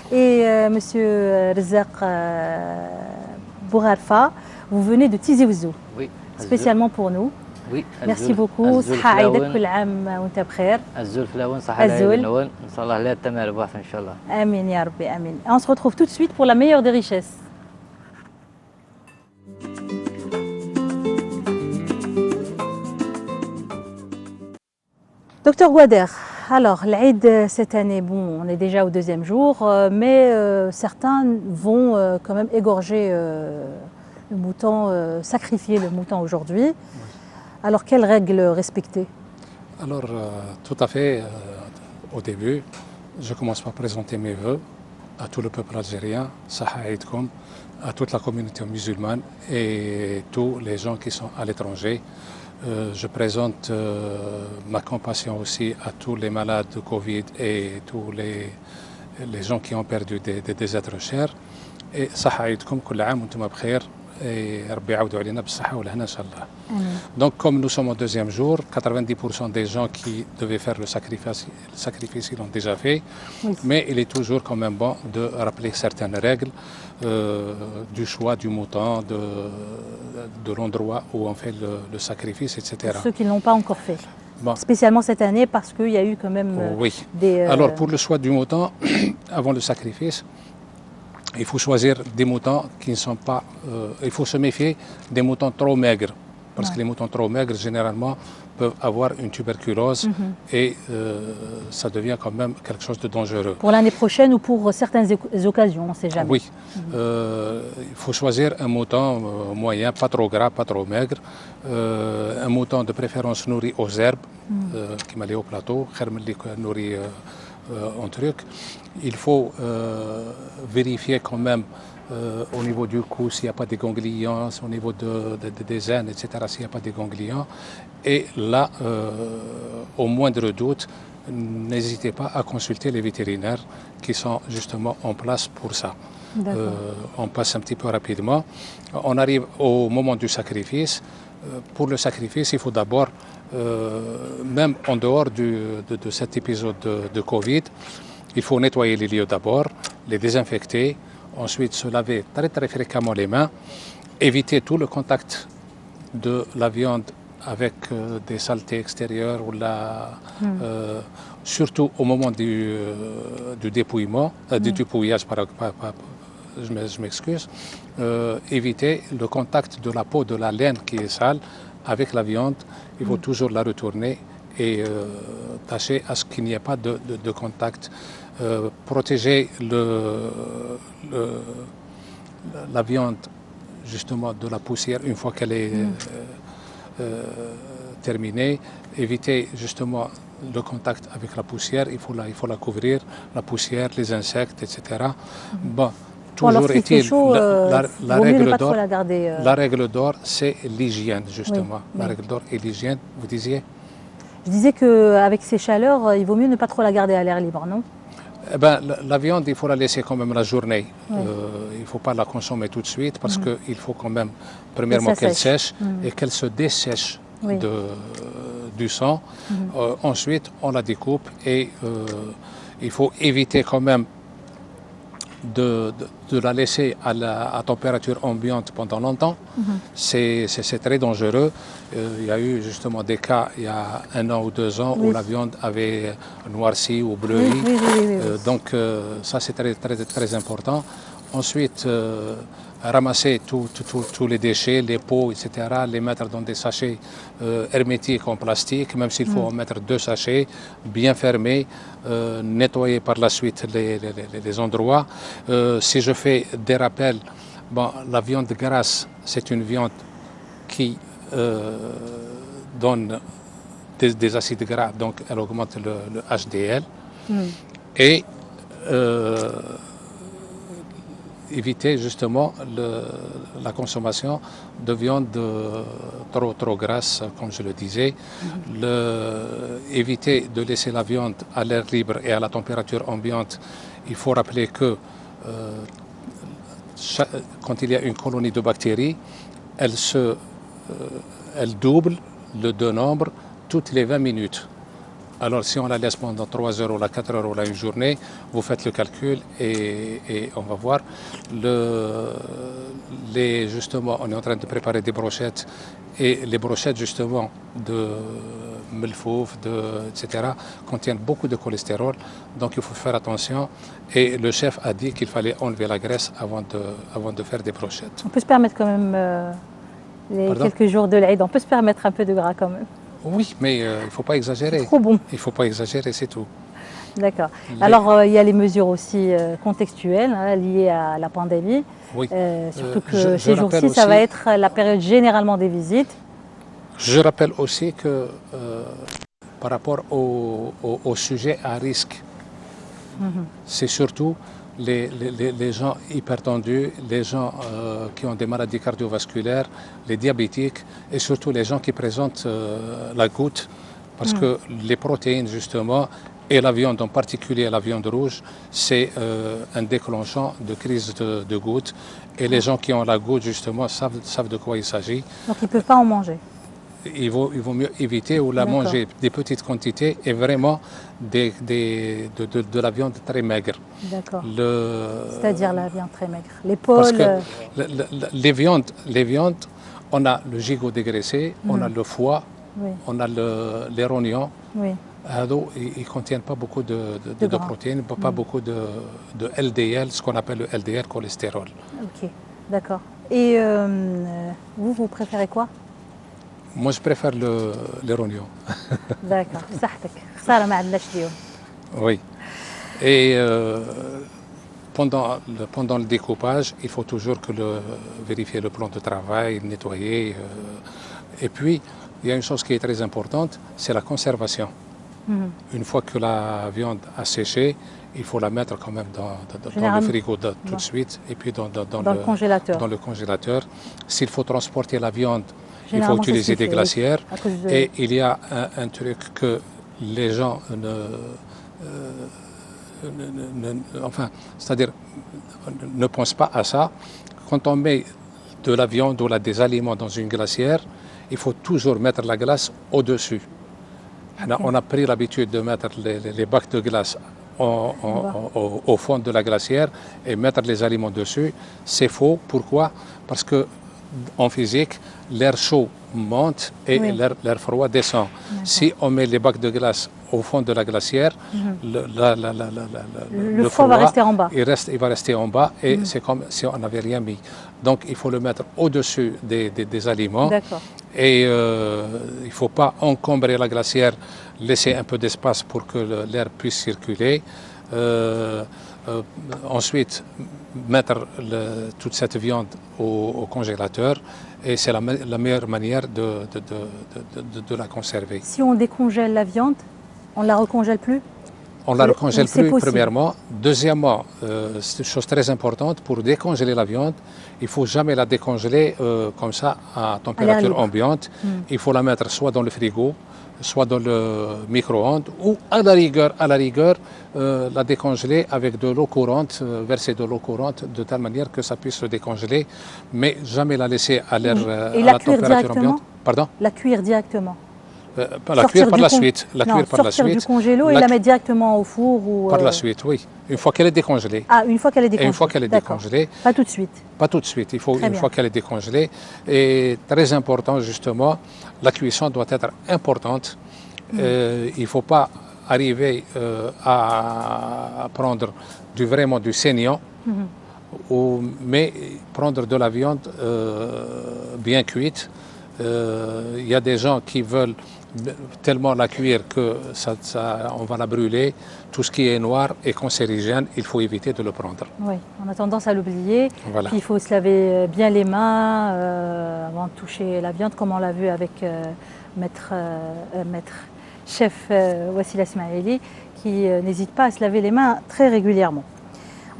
et Monsieur Rzak Bouharfa, vous venez de Tizi Ouzou, oui, spécialement pour nous. Oui, merci beaucoup. صحة عيدك كل عام وانت بخير. الزول في الأول صحة العيد إن شاء الله لا تمام البحث إن شاء الله. آمين يا ربي آمين. On se retrouve tout de suite pour la meilleure des richesses. Docteur Gouader, alors l'Aïd cette année, bon, on est déjà au 2e jour, mais certains vont quand même égorger le mouton, sacrifier le mouton aujourd'hui. Alors quelles règles respecter? Alors tout à fait, au début, je commence par présenter mes vœux à tout le peuple algérien, Saha Aïdkoum, à toute la communauté musulmane et tous les gens qui sont à l'étranger. Je présente ma compassion aussi à tous les malades de Covid et tous les gens qui ont perdu des êtres chers. Et صحة عيدكم كل عام وانتم بخير ربي يعاودوا علينا بالصحة والهنا إن شاء الله. Donc comme nous sommes au 2e jour, 90% des gens qui devaient faire le sacrifice ils l'ont déjà fait, mais il est toujours quand même bon de rappeler certaines règles du choix du mouton, de l'endroit où on fait le sacrifice, etc. Pour ceux qui ne l'ont pas encore fait. Bon. Spécialement cette année parce qu'il y a eu quand même des... Alors pour le choix du mouton, avant le sacrifice, il faut choisir des moutons qui ne sont pas... il faut se méfier des moutons trop maigres, parce que les moutons trop maigres, généralement, peuvent avoir une tuberculose et ça devient quand même quelque chose de dangereux. Pour l'année prochaine ou pour certaines occasions, on ne sait jamais. Oui, il faut choisir un mouton moyen, pas trop gras, pas trop maigre, un mouton de préférence nourri aux herbes, qui m'a lié au plateau, nourri en truc. Il faut vérifier quand même au niveau du cou s'il n'y a pas de ganglions, au niveau des aines, etc., s'il n'y a pas de ganglions. Et là, au moindre doute, n'hésitez pas à consulter les vétérinaires qui sont justement en place pour ça. On passe un petit peu rapidement. On arrive au moment du sacrifice. Pour le sacrifice, il faut d'abord, même en dehors de cet épisode de Covid, il faut nettoyer les lieux d'abord, les désinfecter, ensuite se laver très très fréquemment les mains, éviter tout le contact de la viande avec des saletés extérieures ou surtout au moment du dépouillement, du dépouillage, je m'excuse, éviter le contact de la peau, de la laine qui est sale avec la viande. Il faut toujours la retourner et tâcher à ce qu'il n'y ait pas de contact. Protéger la viande justement de la poussière une fois qu'elle est terminée. Éviter justement le contact avec la poussière, il faut la couvrir, la poussière, les insectes, etc. Bon, toujours est-il, la règle d'or, c'est l'hygiène, justement. La règle d'or est l'hygiène, vous disiez? Je disais qu'avec ces chaleurs, il vaut mieux ne pas trop la garder à l'air libre, non? Eh ben, la viande, il faut la laisser quand même la journée. Il ne faut pas la consommer tout de suite parce qu'il faut quand même, premièrement, qu'elle sèche et qu'elle se dessèche du sang. Ensuite, on la découpe et il faut éviter quand même de la laisser à température ambiante pendant longtemps, c'est très dangereux. Il y a eu justement des cas il y a 1 an ou 2 ans où la viande avait noirci ou bleui. Donc ça c'est très important. Ensuite, ramasser tous les déchets, les pots, etc., les mettre dans des sachets hermétiques en plastique, même s'il faut en mettre 2 sachets, bien fermés, nettoyer par la suite les endroits. Si je fais des rappels, bon, la viande grasse, c'est une viande qui donne des acides gras, donc elle augmente le HDL. Et éviter justement la consommation de viande trop grasse, comme je le disais. Éviter de laisser la viande à l'air libre et à la température ambiante. Il faut rappeler que quand il y a une colonie de bactéries, elle double de nombre toutes les 20 minutes. Alors si on la laisse pendant 3 heures ou 4 heures ou une journée, vous faites le calcul et on va voir. Justement, on est en train de préparer des brochettes et les brochettes justement de melfouf, etc. contiennent beaucoup de cholestérol, donc il faut faire attention. Et le chef a dit qu'il fallait enlever la graisse avant de faire des brochettes. On peut se permettre quand même quelques jours de l'Aïd, on peut se permettre un peu de gras quand même. Oui, mais il ne faut pas exagérer. C'est trop bon. Il ne faut pas exagérer, c'est tout. D'accord. Alors, il y a les mesures aussi contextuelles liées à la pandémie. Oui. Surtout que ces jours-ci, ça va être la période généralement des visites. Je rappelle aussi que par rapport au sujet à risque, c'est surtout les gens hypertendus, les gens qui ont des maladies cardiovasculaires, les diabétiques et surtout les gens qui présentent la goutte parce que les protéines justement et la viande en particulier la viande rouge, c'est un déclenchant de crise de goutte et les gens qui ont la goutte justement savent de quoi il s'agit. Donc ils ne peuvent pas en manger. Il vaut mieux éviter ou la manger des petites quantités et vraiment de la viande très maigre. D'accord. C'est-à-dire la viande très maigre. L'épaule. Parce que les viandes, on a le gigot dégraissé, on a le foie, on a les rognons. Oui. Ils ne contiennent pas beaucoup de protéines, pas beaucoup de LDL, ce qu'on appelle le LDL cholestérol. Ok, d'accord. Et vous préférez quoi? Moi, je préfère les rognons. D'accord. Oui. Et pendant le découpage, il faut toujours vérifier le plan de travail, nettoyer. Et puis, il y a une chose qui est très importante, c'est la conservation. Une fois que la viande a séché, il faut la mettre quand même dans le frigo tout de suite et puis dans le congélateur. S'il faut transporter la viande, il faut utiliser des glacières. Et il y a un truc que les gens ne pensent pas à ça. Quand on met de la viande ou des aliments dans une glacière, il faut toujours mettre la glace au-dessus. On a pris l'habitude de mettre les bacs de glace au fond de la glacière et mettre les aliments dessus. C'est faux. Pourquoi? Parce que en physique, l'air chaud monte et l'air froid descend. Si on met les bacs de glace au fond de la glacière, le froid va rester en bas. Il va rester en bas et c'est comme si on n'avait rien mis. Donc il faut le mettre au-dessus des aliments. Et il ne faut pas encombrer la glacière, laisser un peu d'espace pour que l'air puisse circuler. Ensuite, mettre toute cette viande au congélateur et c'est la meilleure manière de la conserver. Si on décongèle la viande, on ne la recongèle plus? On ne la recongèle plus, premièrement. Deuxièmement, c'est une chose très importante, pour décongeler la viande, il ne faut jamais la décongeler comme ça à température ambiante. Il faut la mettre soit dans le frigo, soit dans le micro-ondes, ou à la rigueur, la décongeler avec de l'eau courante, verser de l'eau courante de telle manière que ça puisse se décongeler, mais jamais la laisser à l'air à la température ambiante. Pardon? La cuire directement. La cuire par la suite. La cuire par la sortir suite. du congélo et la mettre directement au four ou... Par la suite, oui. Une fois qu'elle est décongelée. Ah, une fois qu'elle est décongelée. Et une fois qu'elle est décongelée. Pas tout de suite. Pas tout de suite. Il faut une fois qu'elle est décongelée. Et très important, justement, la cuisson doit être importante. Il ne faut pas arriver à prendre vraiment du saignant, mais prendre de la viande bien cuite. Il y a des gens qui veulent tellement la cuire que on va la brûler. Tout ce qui est noir et cancérigène, il faut éviter de le prendre. Oui, on a tendance à l'oublier. Voilà. Puis il faut se laver bien les mains avant de toucher la viande, comme on l'a vu avec maître chef Wassila Smaili, qui n'hésite pas à se laver les mains très régulièrement.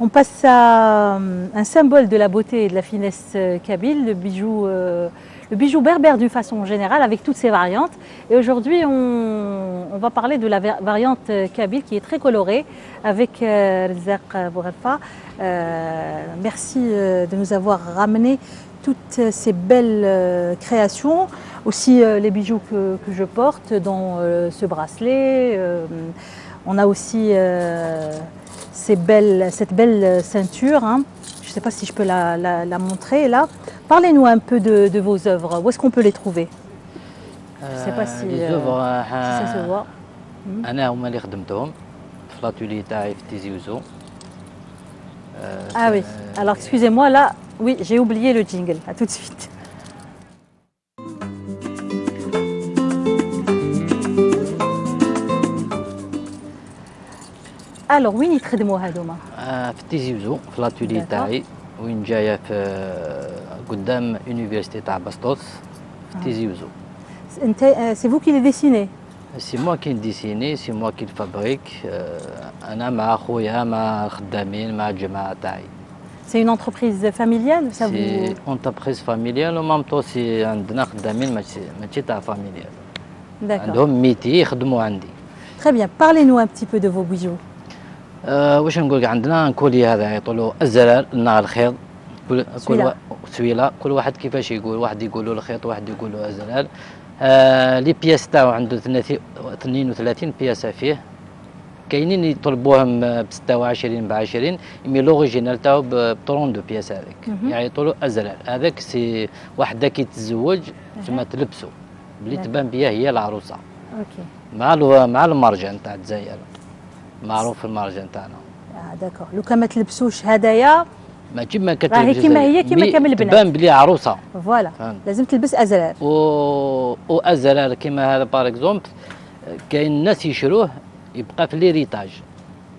On passe à un symbole de la beauté et de la finesse kabyle, le bijou berbère d'une façon générale, avec toutes ses variantes. Et aujourd'hui, on va parler de la variante kabyle qui est très colorée, avec Rzaq Boughrefa. Merci de nous avoir ramené toutes ces belles créations, aussi les bijoux que je porte, dont ce bracelet. On a aussi cette belle ceinture, hein. Je ne sais pas si je peux la montrer là. Parlez-nous un peu de vos œuvres. Où est-ce qu'on peut les trouver? Je ne sais pas si, les œuvres, si ça se voit. أنا هما اللي خدمتهم في l'atelier تاعي في تيزي وزو. Ah oui, alors excusez-moi là, oui, j'ai oublié le jingle. À tout de suite. Alors وين يتخدموا هذوما؟ في تيزي وزو في l'atelier تاعي وين جايه في قدام يونيفرسيتي تاع بسطوس في تيزي وزو. C'est vous qui les dessinez? C'est moi qui le dessine, c'est moi qui le fabrique. أنا مع خويا مع خدامين مع الجماعة تاعي. C'est une entreprise familiale, ça vous? C'est une entreprise familiale, en même temps c'est عندنا خدامين ماشي تاع familial. D'accord. عندهم ميتي يخدموا عندي. Très bien. Parlez-nous un petit peu de vos bijoux. واش نقول لك عندنا كولي هذا يعيطوا الزرار لنا الخيط كل سويله كل واحد كيفاش يقول، واحد يقولوا الخيط واحد يقولوا الزرار. لي بياس تاعو عنده 32 بياسه فيه. كاينين يطلبوهم ب 26 ب 20 مي لوريجينال تاعو ب 32 بياس هذاك يعيطوا له الزرار. هذاك سي وحده كي تتزوج تما تلبسو بلي تبان بها هي العروسه. اوكي. مع المرجان تاع الجزائر معروف المرجان تاعنا. داكور. لو كان ما تلبسوش هدايا ماشي ما كتلبس راهي كيما هي كيما كامل البنات تبان بلي عروسه. فوالا لازم تلبس ازرار. وازرار كيما هذا باغ اكزومبل كاين الناس يشروه يبقى في ليريتاج،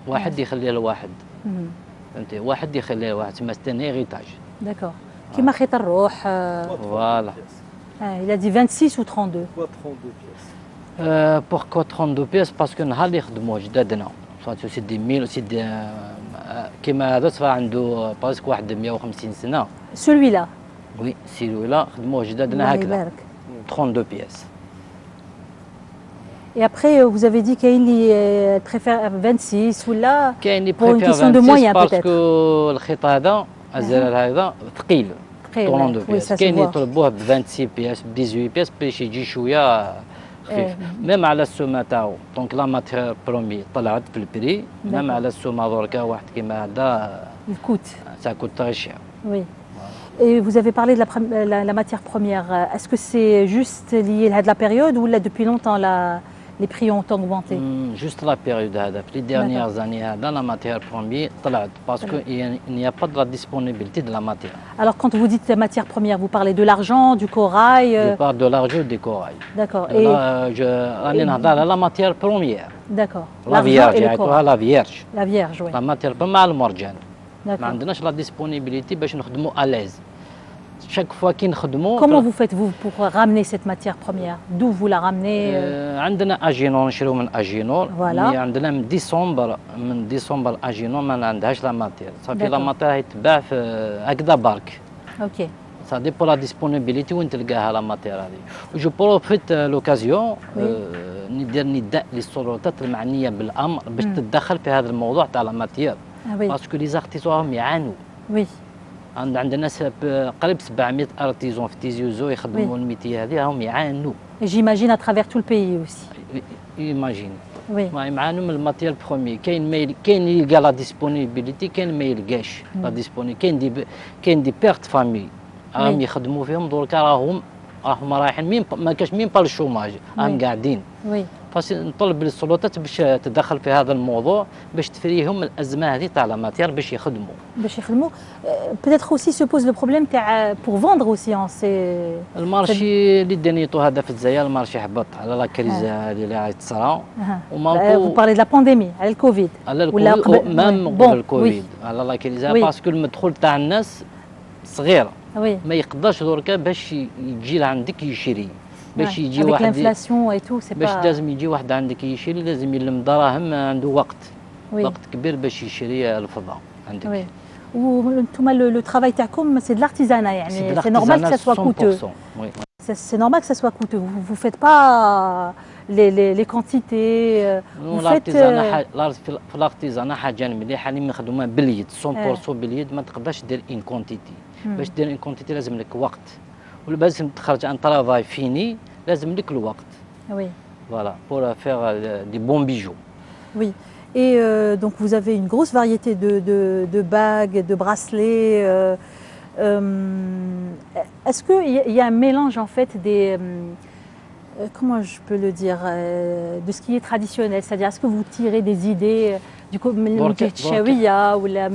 واحد يخليه لواحد. فهمتي؟ واحد يخليه لواحد تما ستاني هيريتاج. داكور. كيما خيط الروح. فوالا. Il a dit 26 ou 32. Pourquoi 32 pièces? Pourquoi 32 pièces? Parce que نهار اللي خدموه جدادنا صافي سيدي ميل سيدي كيما هذا صافي عنده باسك واحد 150 سنه. Celui-là. وي celui-là خدموه جدادنا هكذا 32 pièces. Et après, vous avez dit qu'il préfère 26 ou là pour une question de moyens peut-être. Parce que الخيط هذا الزرار هذا ثقيل 32 pièces. كاين يطلبوه ب 26 pièces ب 18 pièces باش يجي شويه خفيف. ميم على السومه تاعو دونك لا ماتير برومي طلعت في البري. ميم على السومه دركا واحد كيما هذا الكوت ça coûte très cher. Oui. Et vous avez parlé de la matière première. Est-ce que c'est juste lié à la période ou là depuis longtemps les prix ont augmenté? Juste la période هذا في les dernières années هذا la matière première طلعت parce que il n'y a pas de la disponibilité de la matière. Alors quand vous dites matière première, vous parlez de l'argent, du corail? Je parle de l'argent et du corail. D'accord. Et راني نهضر على la matière première. D'accord. La vierge يعيطوها la vierge. La vierge, oui. La matière première مع المرجان. ما عندناش la disponibilité باش نخدموا à l'aise. Chaque fois كي نخدموا. Comment vous faites vous pour ramener cette matière première? D'où vous la ramenez? عندنا اجينور نشريو من اجينور. Voilà. عندنا من ديسمبر اجينور ما عندهاش لا ماتير. صافي لا ماتير هي تباع في هكذا بارك. اوكي. Ça dépend de la disponibilité وين تلقاها لا ماتير هذه. جو بروفيت لوكازيون ندير نداء للسلطات المعنيه بالامر باش تتدخل في هذا الموضوع تاع لا ماتير. باسكو لي زارتيزون راهم يعانوا. وي. عندنا ناس قريب 700 ارتيزون في تيزي وزو يخدموا الميتي هذه راهم يعانوا. Et j'imagine à travers tout le pays aussi. ايماجين Oui. معانا من الماتيال برومي كاين يلقى لا ديسبونيبيليتي كاين ما يلقاش لا ديسبوني كاين دي بيرت فامي راهم يخدموا فيهم دركا راهم رايحين مين ما كاش مين با الشوماج راهم قاعدين Oui. نطلب للسلطات باش تدخل في هذا الموضوع باش تفريهم الازمه هذه تاع لا ماتير باش يخدموا. باش يخدموا. Peut-être aussi se pose le problème تاع pour vendre aussi en ces. المارشي اللي دنيتو هذا في الجزائر المارشي هبط على لا كريز هذه اللي راهي تصرا Vous parlez de la pandémie على الكوفيد. على الكوفيد مام قبل الكوفيد على لا كريز باسكو المدخول تاع الناس صغير ما يقدرش دركا باش يجي لعندك يشري باش يجي avec واحد l'inflation et tout c'est باش pas. لازم يجي واحد عندك يشري لازم يلم دراهم عنده وقت كبير باش يشري الفضة عندك. Oui. وانتم le travail تاعكم c'est de l'artisanat يعني c'est normal que ça soit coûteux. Oui. C'est normal que ça soit coûteux. Vous faites pas les quantités. Vous faites. في الارتيزانا حاجه مليحه اللي مخدومه باليد 100% باليد ما تقدرش دير ان كونتيتي باش دير ان كونتيتي لازم لك وقت ولازم تخرج ان طرافاي فيني لازم لك الوقت. Oui. Voilà pour faire des bons bijoux. Oui. Et donc vous avez une grosse variété de bagues, de bracelets. Est-ce qu'il y a un mélange en fait des comment je peux le dire de ce qui est traditionnel, c'est-à-dire est-ce que vous tirez des idées du coup من جهة الشاوية ولا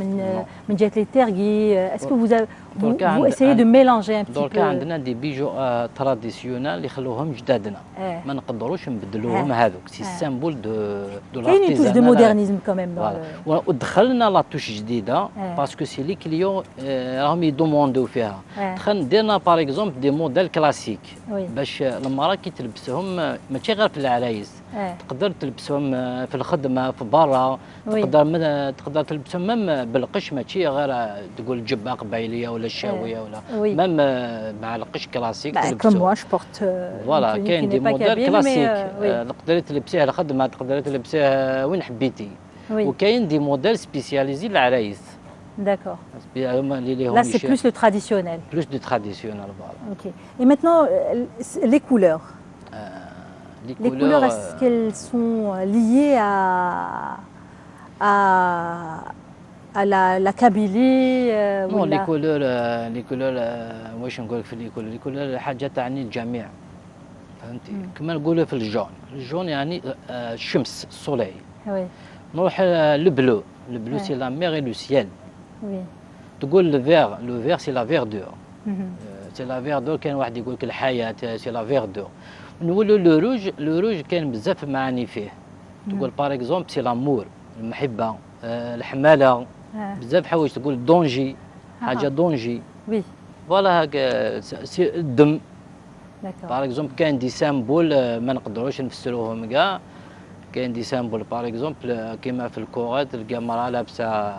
من جهة الترقي est-ce que vous essayez de mélanger un petit peu. دركا عندنا دي بيجو تراديسيونال اللي يخلوهم جدادنا ما نقدروش نبدلوهم هذوك سي سامبول دو كاين une touche de modernisme quand même ودخلنا لا توش جديده باسكو سي لي كليون راهم يدوموندو فيها درنا باغ اكزومبل دي موديل كلاسيك باش المراه كي تلبسهم ماشي غير في العرايس تقدر تلبسهم في الخدمه في برا تقدر تلبسهم مام بالقش ماشي غير تقول جبه قبايليه ولا الشاويه ولا مام مع القش كلاسيك كوم موا جو بورت فوالا كاين دي موديل كلاسيك تقدري تلبسيه الخدمه تقدري تلبسيه وين حبيتي وكاين دي موديل سبيسياليزي للعرايس. D'accord. Là, c'est plus le traditionnel. Plus du traditionnel, voilà. Ok. Et maintenant, les couleurs. Les couleurs, est-ce qu'elles sont liées à la Kabylie Non, les couleurs واش نقول لك في les couleurs حاجه تعني الجميع فهمتي كما نقولوا في الجون يعني الشمس السولي. نروح لو بلو سي لا مير اي لو سيل. تقول لو فير سي لا فيردور سي لا فيردور كاين واحد يقول لك الحياه سي لا فيردور. نقولوا لو روج كاين بزاف معاني فيه تقول باغ اكزومبل سي لامور المحبه الحماله بزاف حوايج تقول دونجي حاجه دونجي فوالا هكا سي الدم باغ اكزومبل كاين دي سامبول ما نقدروش نفسروهم كاع كاين دي سامبول باغ اكزومبل كيما في الكورات تلقى مراه لابسه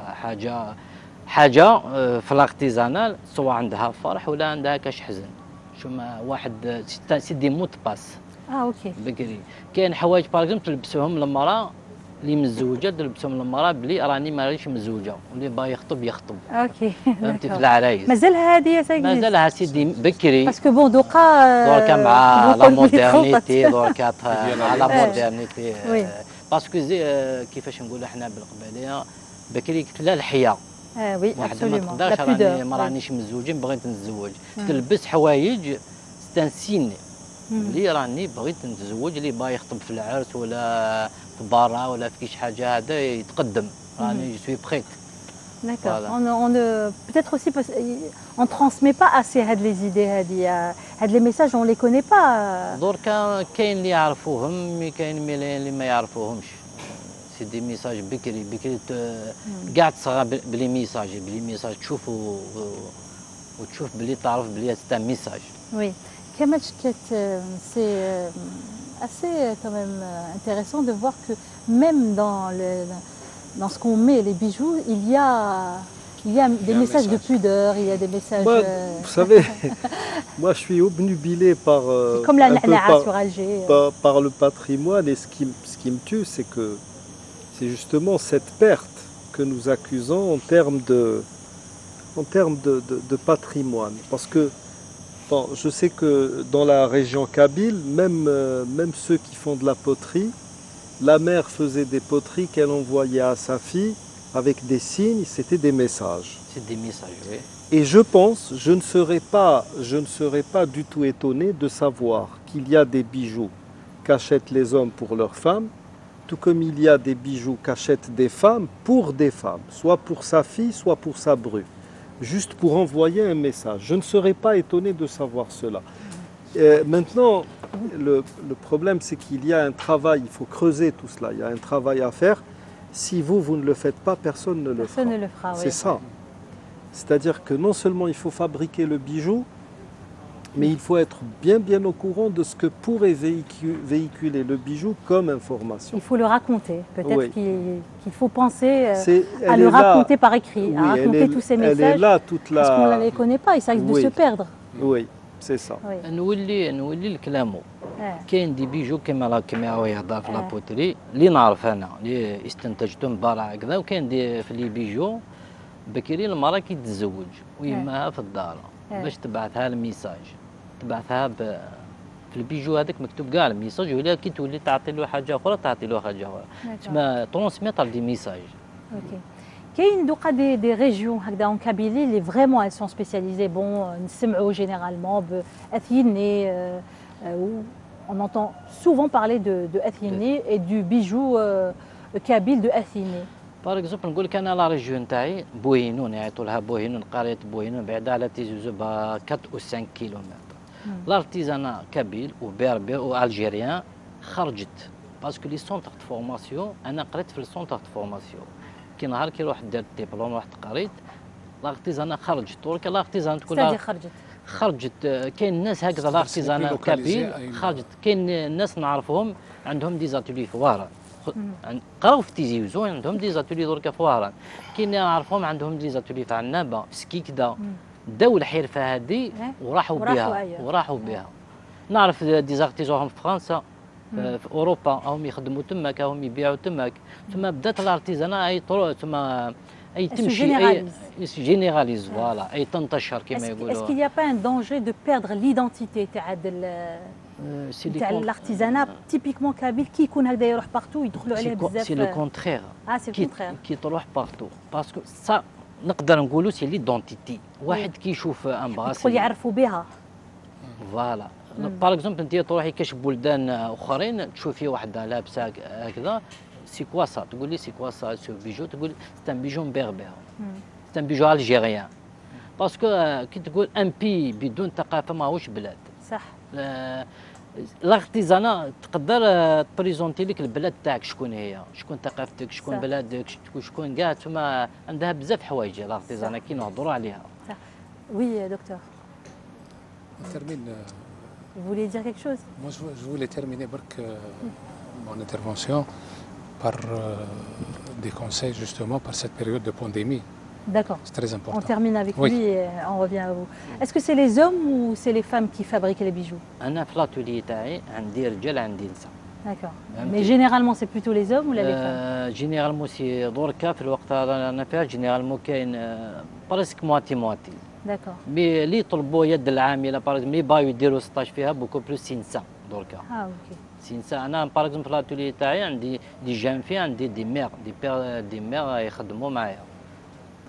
حاجه في الارتيزانال سواء عندها فرح ولا عندها كاش حزن شوما واحد سي دي موت باس اوكي بكري كاين حوايج باغ اكزومبل تلبسهم المراه اللي متزوجه تلبسهم المراه بلي راني مانيش متزوجه واللي باغي يخطب اوكي فهمتي في العرايس مازالها هذه يا سيدي مازالها سيدي بكري باسكو بون دوكا مع لا مودرنيتي دوكا مع لا مودرنيتي باسكو كيفاش نقولوا احنا بالقباليه بكري لا الحياه وي واحد ما تقدرش راني ما رانيش متزوجه بغيت نتزوج تلبس حوايج ستانسين اللي راني بغيت نتزوج اللي باغي يخطب في العرس ولا في برا ولا في كيش حاجه هذا يتقدم راني جو سوي بريت. D'accord. Peut-être aussi parce qu'on ne transmet pas assez les idées, les messages, on ne les connaît pas. دركا كاين اللي يعرفوهم كاين اللي ما يعرفوهمش. سي دي ميساج بكري كاع تصغى بلي ميساج تشوف وتشوف بلي تعرف بلي سي ان ميساج. Oui. C'est assez quand même intéressant de voir que même dans ce qu'on met, les bijoux, il y a des messages de pudeur, il y a des messages... Vous savez, moi je suis obnubilé par, comme la sur Alger. Par le patrimoine et ce qui me tue, c'est que c'est justement cette perte que nous accusons en termes de patrimoine. Parce que Bon, je sais que dans la région kabyle, même ceux qui font de la poterie, la mère faisait des poteries qu'elle envoyait à sa fille avec des signes, c'était des messages. C'est des messages, oui. Et je pense, je ne serais pas du tout étonné de savoir qu'il y a des bijoux qu'achètent les hommes pour leurs femmes, tout comme il y a des bijoux qu'achètent des femmes pour des femmes, soit pour sa fille, soit pour sa bru, juste pour envoyer un message. Je ne serais pas étonné de savoir cela. Maintenant, le problème, c'est qu'il y a un travail, il faut creuser tout cela, il y a un travail à faire. Si vous ne le faites pas, personne ne le fera. Personne ne le fera, oui. C'est ça. C'est-à-dire que non seulement il faut fabriquer le bijou, mais il faut être bien au courant de ce que pourrait véhiculer le bijou comme information. Il faut le raconter. Peut-être Oui. qu'il faut penser à elle le est là. raconter par écrit, Oui, à raconter tous ces messages. Elle est là toute la... Parce qu'on ne les connaît pas, ça risque de Oui. se perdre. Oui, c'est ça. Oui. نولي لكلامو آه. كاين دي بيجو كما هو يهضر في لابوتري اللي نعرف انا اللي استنتجتهم برا هكذا وكاين دي في لي بيجو بكري المراه كي تتزوج ويماها في الدار باش تبعثها الميساج تبعثها في البيجو هذاك مكتوب كاع الميساج ولا كي تولي تعطي له حاجه اخرى تعطي له حاجه اخرى تسمى ترونسميتر دي ميساج. Ok. كاين دوكا des régions هكذا en Kabylie اللي vraiment elles sont spécialisées. Bon, نسمعوا généralement بأثيني on entend souvent parler de Athini et du bijou kabyle de Athini. باغ اكزومبل نقول لك انا لا ريجيون تاعي بوهينون يعيطوا لها بوهينون قريه بوهينون بعيده على تيزوزو ب 4 و 5 كيلومتر. لارتيزانا كابيل وبربر والجيريان خرجت باسكو لي سونتر دو فورماسيون انا قريت في السونتر دو فورماسيون كي نهار كي روحت درت ديبلوم رحت قريت لارتيزانا خرجت ولكن لارتيزانا تكون خرجت كاين ناس هكذا لارتيزانا كابيل خرجت كاين ناس نعرفهم عندهم دي زاتولي في وهران قراو في تيزي وزو عندهم دي زاتولي دركا في وهران كاين نعرفهم عندهم دي زاتولي في عنابه في سكيكدا داو الحرفه هذه وراحوا بها نعرف دي زارتيزون في فرنسا في اوروبا هم يخدموا تماك هم يبيعوا تماك ثم بدات الارتيزانا اي طرق ثم اي تمشي اي جينيراليز فوالا اي تنتشر كما يقولوا. Est-ce qu'il n'y a pas un danger de perdre l'identité تاع الارتيزانا تيبيكمون كابيل كي يكون هكذا يروح بارتو يدخلوا عليه بزاف؟ سي لو كونترير. سي الكونترير كي تروح بارتو باسكو سا نقدر نقولوا سي ليدونتيتي واحد كي يشوف ان براسي يدخل يعرفوا بها فوالا. باغ اكزومبل انت تروحي كاش بلدان اخرين تشوفي وحده لابسه هكذا سي كوا سا تقول لي سي كوا سا سو بيجو تقول سي ان بيجو مبربر سي ان بيجو الجيريان باسكو كي تقول ان بي بدون ثقافه ماهوش بلاد صح. الارتيزانا تقدر تبريزونتي لك البلاد تاعك شكون هي شكون ثقافتك شكون بلادك شكون كاع تما عندها بزاف حوايج الارتيزانا كي نهضروا عليها. صح. وي دكتور. Vous voulez dire quelque chose? Moi, je voulais terminer mon intervention par des conseils justement par cette période de pandémie. D'accord. C'est très important. On termine avec lui et on revient à vous. Est-ce que c'est les hommes ou c'est les femmes qui fabriquent les bijoux? أنا في الاتولي تاعي عندي رجال عندي نساء. D'accord. Mais généralement c'est plutôt les hommes ou les femmes? جينيرالمون سي دركا في الوقت انا فيها جينيرالمون كاين بريسك مواتي مواتي. D'accord. مي اللي يطلبوا يد العامله باغ مي باغيو يديروا 16 فيها بوكو بلوس سي نساء دركا. اوكي. سي نساء انا باغ اكزومبل في الاتولي تاعي عندي دي جان في عندي دي مير يخدموا معايا.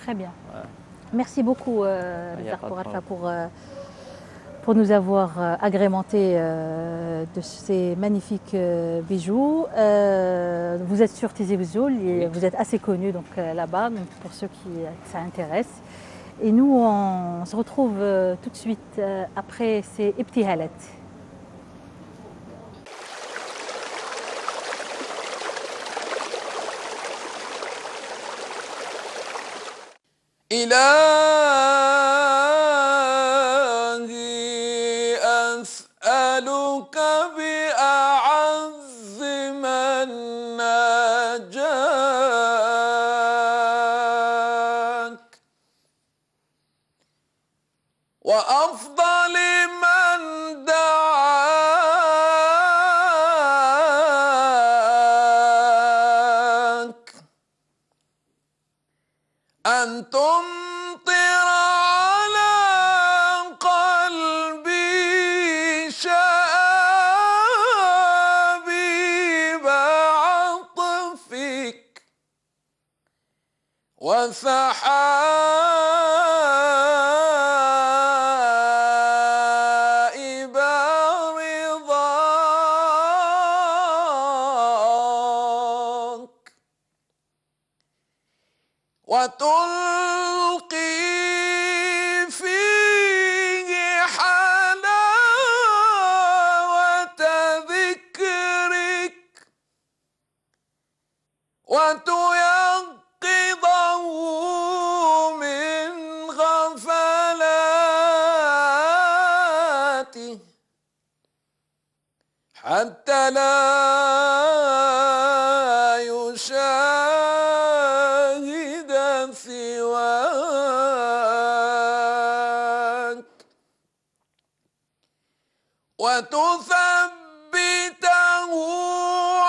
Très bien. Merci beaucoup Arfa pour nous avoir agrémenté de ces magnifiques bijoux. Vous êtes sur Tizi Ouzzoul et vous êtes assez connu donc là-bas, donc pour ceux qui ça intéresse. Et nous on se retrouve tout de suite après ces Ibtihalat. إلهي أسألك بأعز من ناجاك وأفضل من دعاك أن تمطر على قلبي وسحائب رضاك وتلقي فيه حلاوة ذكرك وتيقظه من غفلاته حتى لا يشاهد سواك وتثبته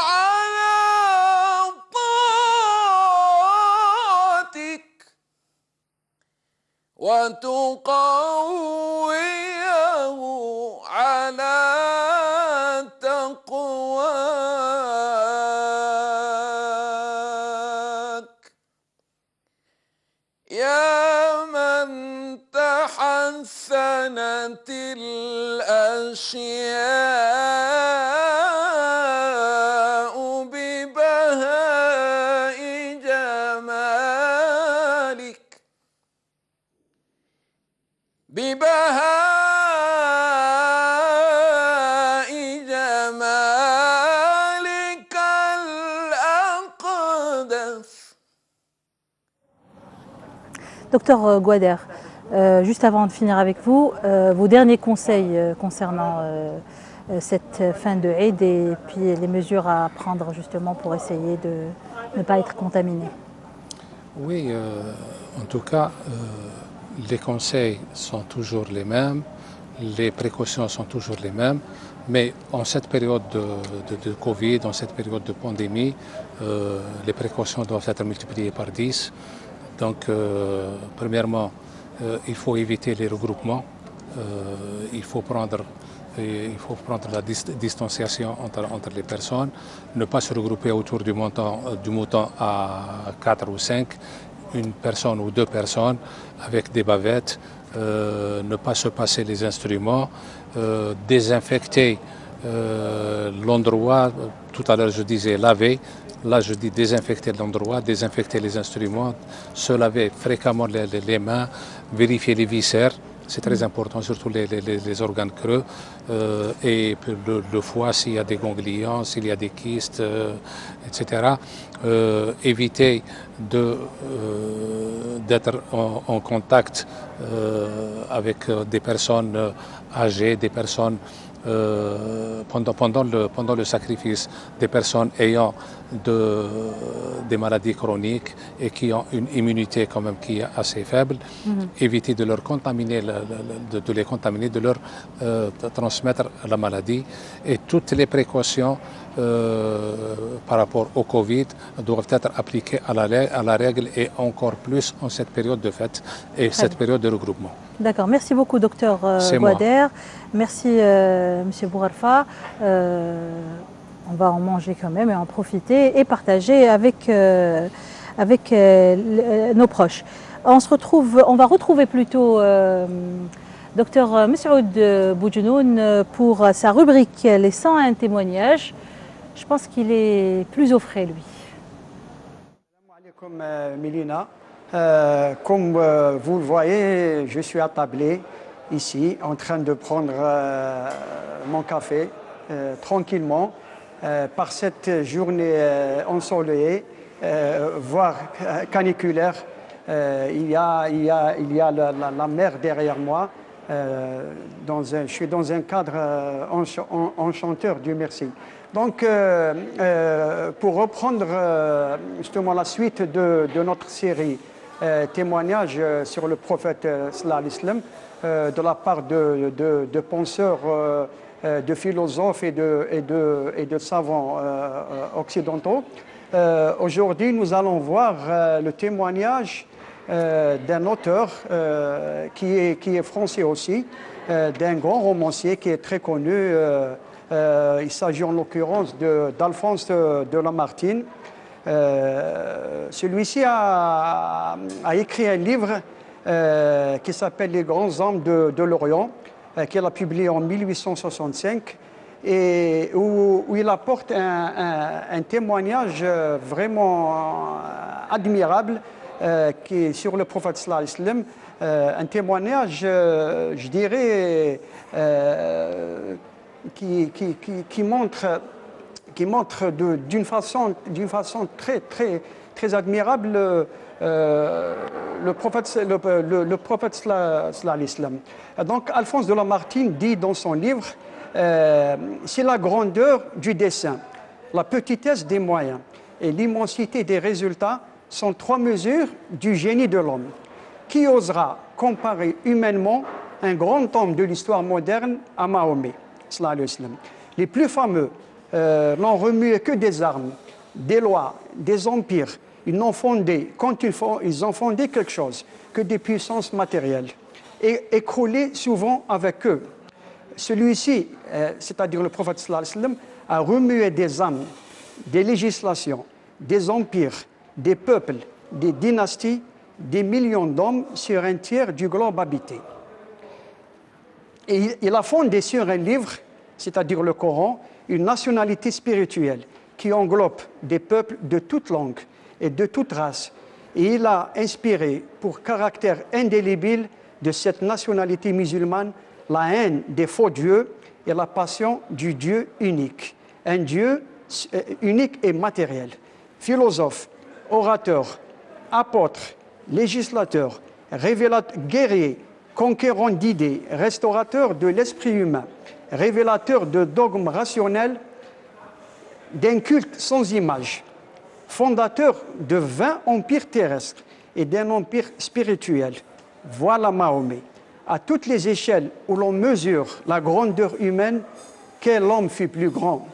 على طاعتك وتقويه على تقواك يا من تحسنت الأشياء ببهاء جمالك ببهاء جمالك الأقدس. Docteur Gouader, juste avant de finir avec vous, vos derniers conseils concernant cette fin de Eid et puis les mesures à prendre justement pour essayer de ne pas être contaminé. Oui, en tout cas, les conseils sont toujours les mêmes, les précautions sont toujours les mêmes, mais en cette période de Covid, en cette période de pandémie, les précautions doivent être multipliées par 10. Donc, premièrement, il faut éviter les regroupements, il faut prendre la distanciation entre les personnes, ne pas se regrouper autour du mouton à 4 ou 5, une personne ou deux personnes avec des bavettes, ne pas se passer les instruments, désinfecter l'endroit. Tout à l'heure je disais laver, là je dis désinfecter l'endroit, désinfecter les instruments, se laver fréquemment les mains, vérifier les viscères. C'est très important, surtout les organes creux et le foie s'il y a des ganglions, s'il y a des kystes, etc. Éviter d'être en contact avec des personnes âgées, des personnes pendant le sacrifice, des personnes ayant des maladies chroniques et qui ont une immunité quand même qui est assez faible, éviter de leur contaminer, de les contaminer, de leur transmettre la maladie. Et toutes les précautions par rapport au Covid doivent être appliquées à la règle et encore plus en cette période de fête et cette période de regroupement. D'accord, merci beaucoup docteur Gouader, merci monsieur Bouharfa. On va en manger quand même et en profiter et partager avec nos proches. On va retrouver plutôt docteur Messoud Boudjenoun pour sa rubrique Les 101 témoignages. Je pense qu'il est plus au frais lui. Salam alaikum Mélina. Comme vous le voyez, je suis attablé ici en train de prendre mon café tranquillement par cette journée ensoleillée, voire caniculaire. Il y a la mer derrière moi. Je suis dans un cadre enchanteur, Dieu merci. Donc, pour reprendre justement la suite de notre série témoignages sur le prophète sallallahu alayhi wa sallam, de la part de penseurs, de philosophes et de savants occidentaux. Aujourd'hui, nous allons voir le témoignage d'un auteur qui est français aussi, d'un grand romancier qui est très connu. Il s'agit en l'occurrence d'Alphonse de Lamartine. Celui-ci a écrit un livre qui s'appelle Les grands hommes de l'Orient, qu'il a publié en 1865, et où il apporte un témoignage vraiment admirable qui est sur le prophète sallallahu alayhi wa sallam, un témoignage, je dirais, qui montre d'une façon très admirable le prophète sallallahu alayhi wa sallam. Donc Alphonse de Lamartine dit dans son livre, c'est la grandeur du dessein, la petitesse des moyens et l'immensité des résultats sont trois mesures du génie de l'homme. Qui osera comparer humainement un grand homme de l'histoire moderne à Mahomet sallallahu alayhi wa sallam. Les plus fameux n'ont remué que des armes, des lois, des empires. Ils n'ont fondé, quand ils ont fondé quelque chose, que des puissances matérielles, et écroulé souvent avec eux. Celui-ci, c'est-à-dire le prophète sallallahu alayhi wa sallam, a remué des âmes, des législations, des empires, des peuples, des dynasties, des millions d'hommes sur un tiers du globe habité. Et il a fondé sur un livre, c'est-à-dire le Coran, une nationalité spirituelle qui englobe des peuples de toute langue et de toute race. Et il a inspiré pour caractère indélébile de cette nationalité musulmane la haine des faux dieux et la passion du Dieu unique. Un Dieu unique et matériel. Philosophe, orateur, apôtre, législateur, révélateur, guerrier, conquérant d'idées, restaurateur de l'esprit humain, révélateur de dogmes rationnels, d'un culte sans image, fondateur de 20 empires terrestres et d'un empire spirituel. Voilà Mahomet. À toutes les échelles où l'on mesure la grandeur humaine, quel homme fut plus grand.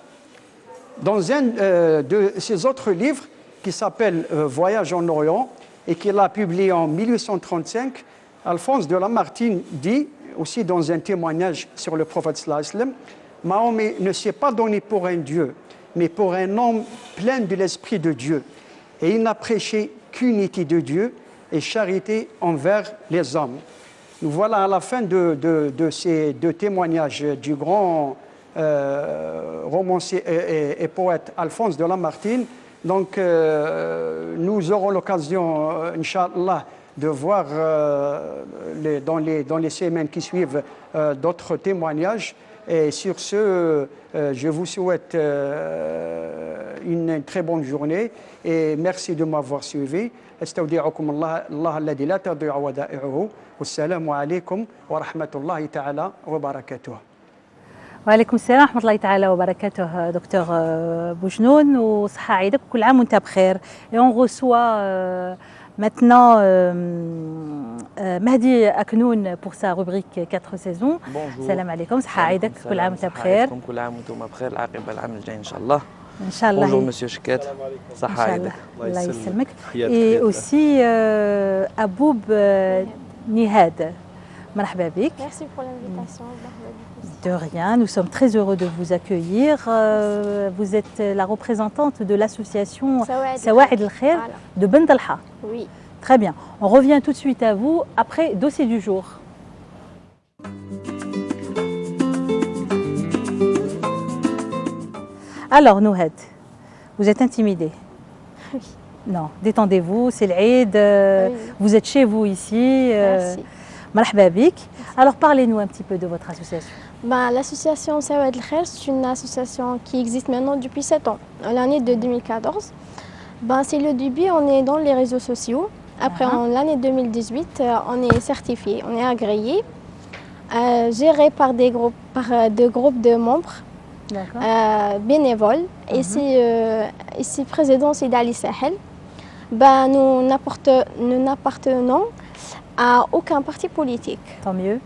Dans un de ses autres livres, qui s'appelle Voyage en Orient, et qu'il a publié en 1835, Alphonse de Lamartine dit, aussi dans un témoignage sur le prophète sallallahu alayhi wa sallam, Mahomet ne s'est pas donné pour un Dieu, mais pour un homme plein de l'esprit de Dieu. Et il n'a prêché qu'unité de Dieu et charité envers les hommes. Nous voilà à la fin de ces deux témoignages du grand romancier et poète Alphonse de Lamartine. Donc nous aurons l'occasion, Inch'Allah, de voir dans les semaines qui suivent d'autres témoignages. Et sur ce, je vous souhaite une très bonne journée et merci de m'avoir suivi. استودعكم الله الذي لا تضيع ودائعه والسلام عليكم ورحمة الله تعالى وبركاته. وعليكم السلام ورحمة الله تعالى وبركاته دكتور بوجنون وصحة عيدك وكل عام وانت بخير. Et on reçoit maintenant مهدي أكنون pour sa rubrique 4 saisons. السلام عليكم صحة عيدك كل عام وانت بخير. كل عام وانتم بخير العاقبة العام الجاي إن شاء الله. إن شاء الله. Bonjour Monsieur Chouket. صحة عيدك. الله يسلمك. Et aussi أبوب نهاد. مرحبا بك. Merci pour l'invitation. De rien, nous sommes très heureux de vous accueillir. Vous êtes la représentante de l'association Sawaïd al-Khair de Ben Talha. Oui. Très bien. On revient tout de suite à vous après dossier du jour. Alors, Nouhed, vous êtes intimidée? Oui. Non, détendez-vous, c'est l'Aïd, vous êtes chez vous ici. Merci. Marhaba bik. Alors, parlez-nous un petit peu de votre association. L'association Sawaïd al-Khair, c'est une association qui existe maintenant depuis 7 ans, l'année de 2014. C'est le début, on est dans les réseaux sociaux. Après, en l'année 2018, on est certifié, on est agréé, géré par deux groupes de membres bénévoles. Et ici, président, c'est Dali Sahel. Nous n'appartenons à aucun parti politique. Tant mieux.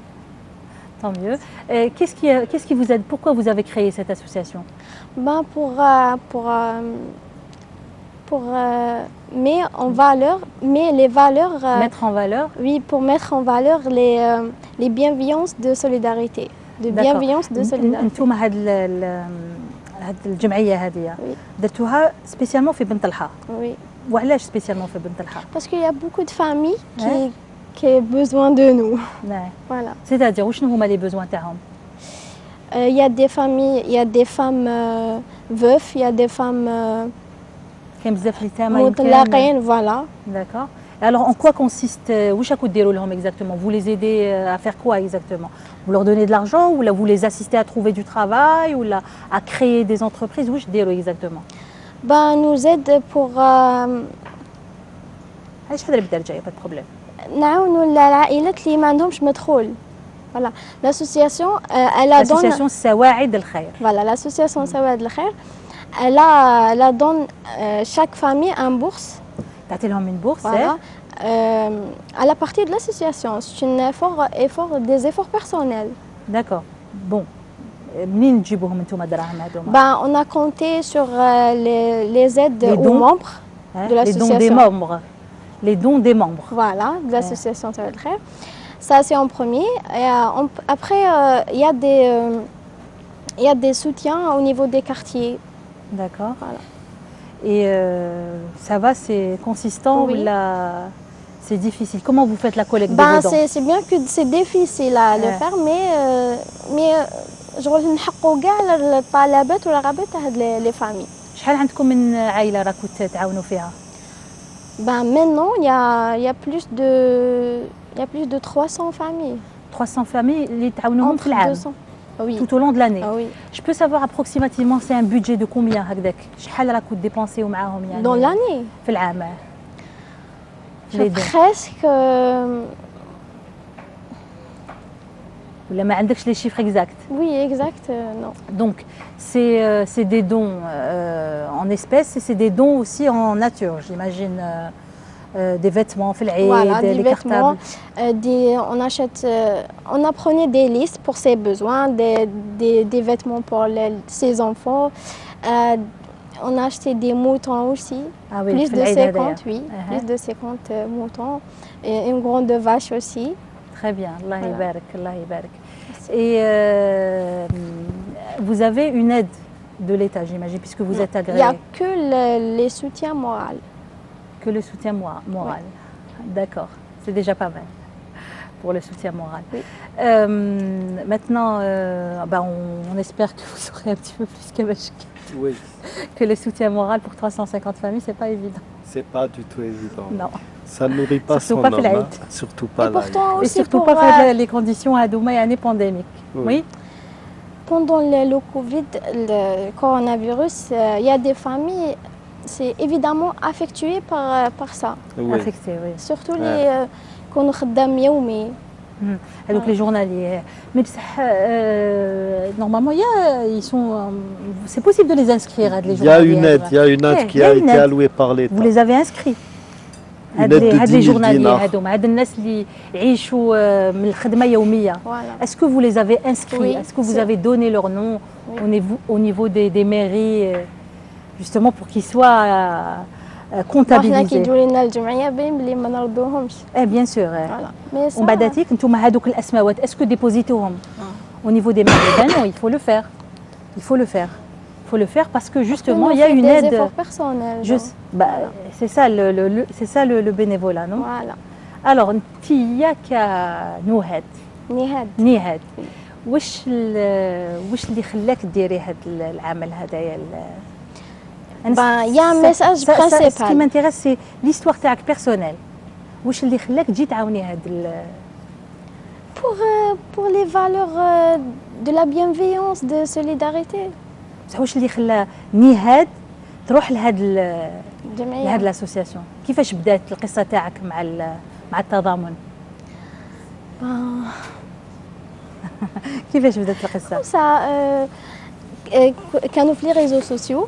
Tant mieux. Qu'est-ce qui vous aide? Pourquoi vous avez créé cette association? Pour mettre en valeur, les valeurs. Mettre en valeur? Oui, pour mettre en valeur les bienveillances de solidarité. De bienveillance de solidarité. انتم هاد هاد الجمعيه هذه درتوها سبيسيالمون في بن طلحه. Oui. وعلاش سبيسيالمون في بن طلحه؟ Parce qu'il y a beaucoup de familles qui ont besoin de nous. نعم. Voilà. سيتادير وشنو هما لي بوزوان تاعهم؟ Il y a des familles, il y a des femmes veuves, il y a des femmes كاين بزاف اليتامى مطلقين, voilà. D'accord. Alors en quoi consiste واش راكو ديروا لهم exactement? Vous les aidez à faire quoi exactement? Vous leur donnez de l'argent ou là vous les assistez à trouver du travail ou là à créer des entreprises? واش ديروا exactement? Ben nous aide pour علاش حضري بالدرجه pas de problème. نعاونوا العائلات اللي ما عندهمش مدخول. Voilà. L'association elle a donné L'association سواعد الخير. Voilà, l'association Sawad al-Khair, elle donne chaque famille un bourse. تعطي لهم une bourse. Voilà. À la partie de l'association, c'est un des efforts personnels. D'accord. Bon. منين تجيبوهم انتم الدراهم هذوما؟ Ben, on a compté sur les aides aux membres de l'association. Les dons des membres. Les dons des membres. Voilà, de l'association Sawad al-Khair. Ça, c'est en premier. Et, après, il y a des soutiens au niveau des quartiers. D'accord. Voilà. Et ça va, c'est consistant ou là, c'est difficile? Comment vous faites la collecte des dons? C'est bien que c'est difficile à le faire, mais je نحققوا كاع الطلبات والرغبات هاد les familles. شحال عندكم من عائلة راكو تعاونوا فيها؟ Ben maintenant, il y a plus de 300 familles. 300 familles اللي تعاونوهم في العام. 200. Oui. Tout au long de l'année. Ah oui. Je peux savoir approximativement c'est un budget de combien هكذاك؟ شحال راكو ديبونسيو معاهم يعني؟ Dans l'année. في العام. Presque. ولا ما عندكش les chiffres exacts? Oui, exact, non. Donc c'est des dons en espèces et c'est des dons aussi en nature, j'imagine. Des vêtements, voilà, des vêtements, on apprenait des listes pour ses besoins, des vêtements pour ses enfants. On a acheté des moutons aussi, plus de 50, oui, plus de 50 moutons, et une grande vache aussi. Très bien, Allah يبارك, Allah يبارك. Et vous avez une aide de l'État, j'imagine, puisque vous êtes agréé. Il n'y a que les soutiens moraux. Que le soutien moral. Oui. D'accord, c'est déjà pas mal pour le soutien moral. Oui. Maintenant, on espère que vous aurez un petit peu plus oui. que le soutien moral pour 350 familles, c'est pas évident. C'est pas du tout évident. Non. Ça ne nourrit pas surtout son pas homme. Surtout pas Et surtout pas faire les conditions à Douma et année pandémique. Oui. Pendant le Covid, le coronavirus, il y a des familles. C'est évidemment affectué par ça. Oui. Affecté, oui. Surtout les qu'on خدام يومي. Donc les journaliers. Mais normalement, ils sont. C'est possible de les inscrire à les journaliers. Il y a une aide qui a été allouée par l'État. Vous les avez inscrits. Une aide de 10 000 dinars. هاد الناس اللي يعيشوا من الخدمة يومية. Est-ce que vous les avez inscrits? Oui, est-ce que vous avez donné leur nom au niveau des mairies? Justement pour qu'ils soient comptabilisés. Bien sûr. On badatik, نتوما هادوك الأسماوات, est-ce que dépositوهم au niveau des mairies? Non, il faut le faire. Il faut le faire. Il faut le faire parce que justement il y a une aide. Des efforts personnels. C'est ça le bénévolat, non? Voilà. Alors, Tia Nouhed. نهاد. واش اللي خلاك ديري هاد العمل هذايا؟ Il y a un message principal. Ce qui m'intéresse, c'est l'histoire تاعك personnelle. واش اللي خلاك تجي تعاوني هاد pour les valeurs de la bienveillance, de solidarité. بصح واش اللي خلى نهاد تروح لهاد لاسوسياسيون؟ كيفاش بدات القصه تاعك مع التضامن؟ كيفاش بدات القصه؟ كانوا في لي ريزو سوسيو.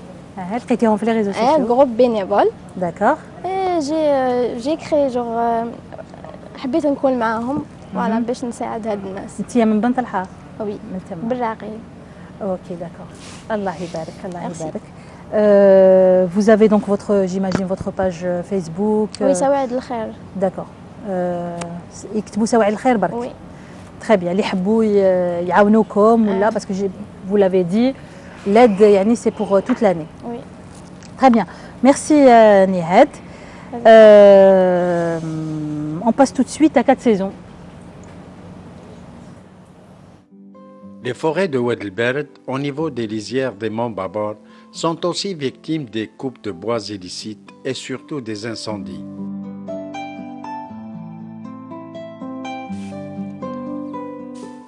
لقيتيهم في لي ريزو سوسيو. Un groupe bénévole. D'accord. Et j'ai créé حبيت نكون معاهم voilà باش نساعد هاد الناس. انت من بن طلحه؟ وي من تما. بالراقي. اوكي داكور. الله يبارك الله يبارك. Vous avez donc j'imagine votre page Facebook. Oui, سواعد الخير. D'accord. يكتبوا سواعد الخير برك. Oui. Très bien. اللي يحبوا يعاونوكم ولا parce que vous l'avez dit L'aide, yani, c'est pour toute l'année. Oui. Très bien. Merci Nihad. On passe tout de suite à 4 saisons. Les forêts de Oued el-Berd, au niveau des lisières des monts Babor, sont aussi victimes des coupes de bois illicites et surtout des incendies.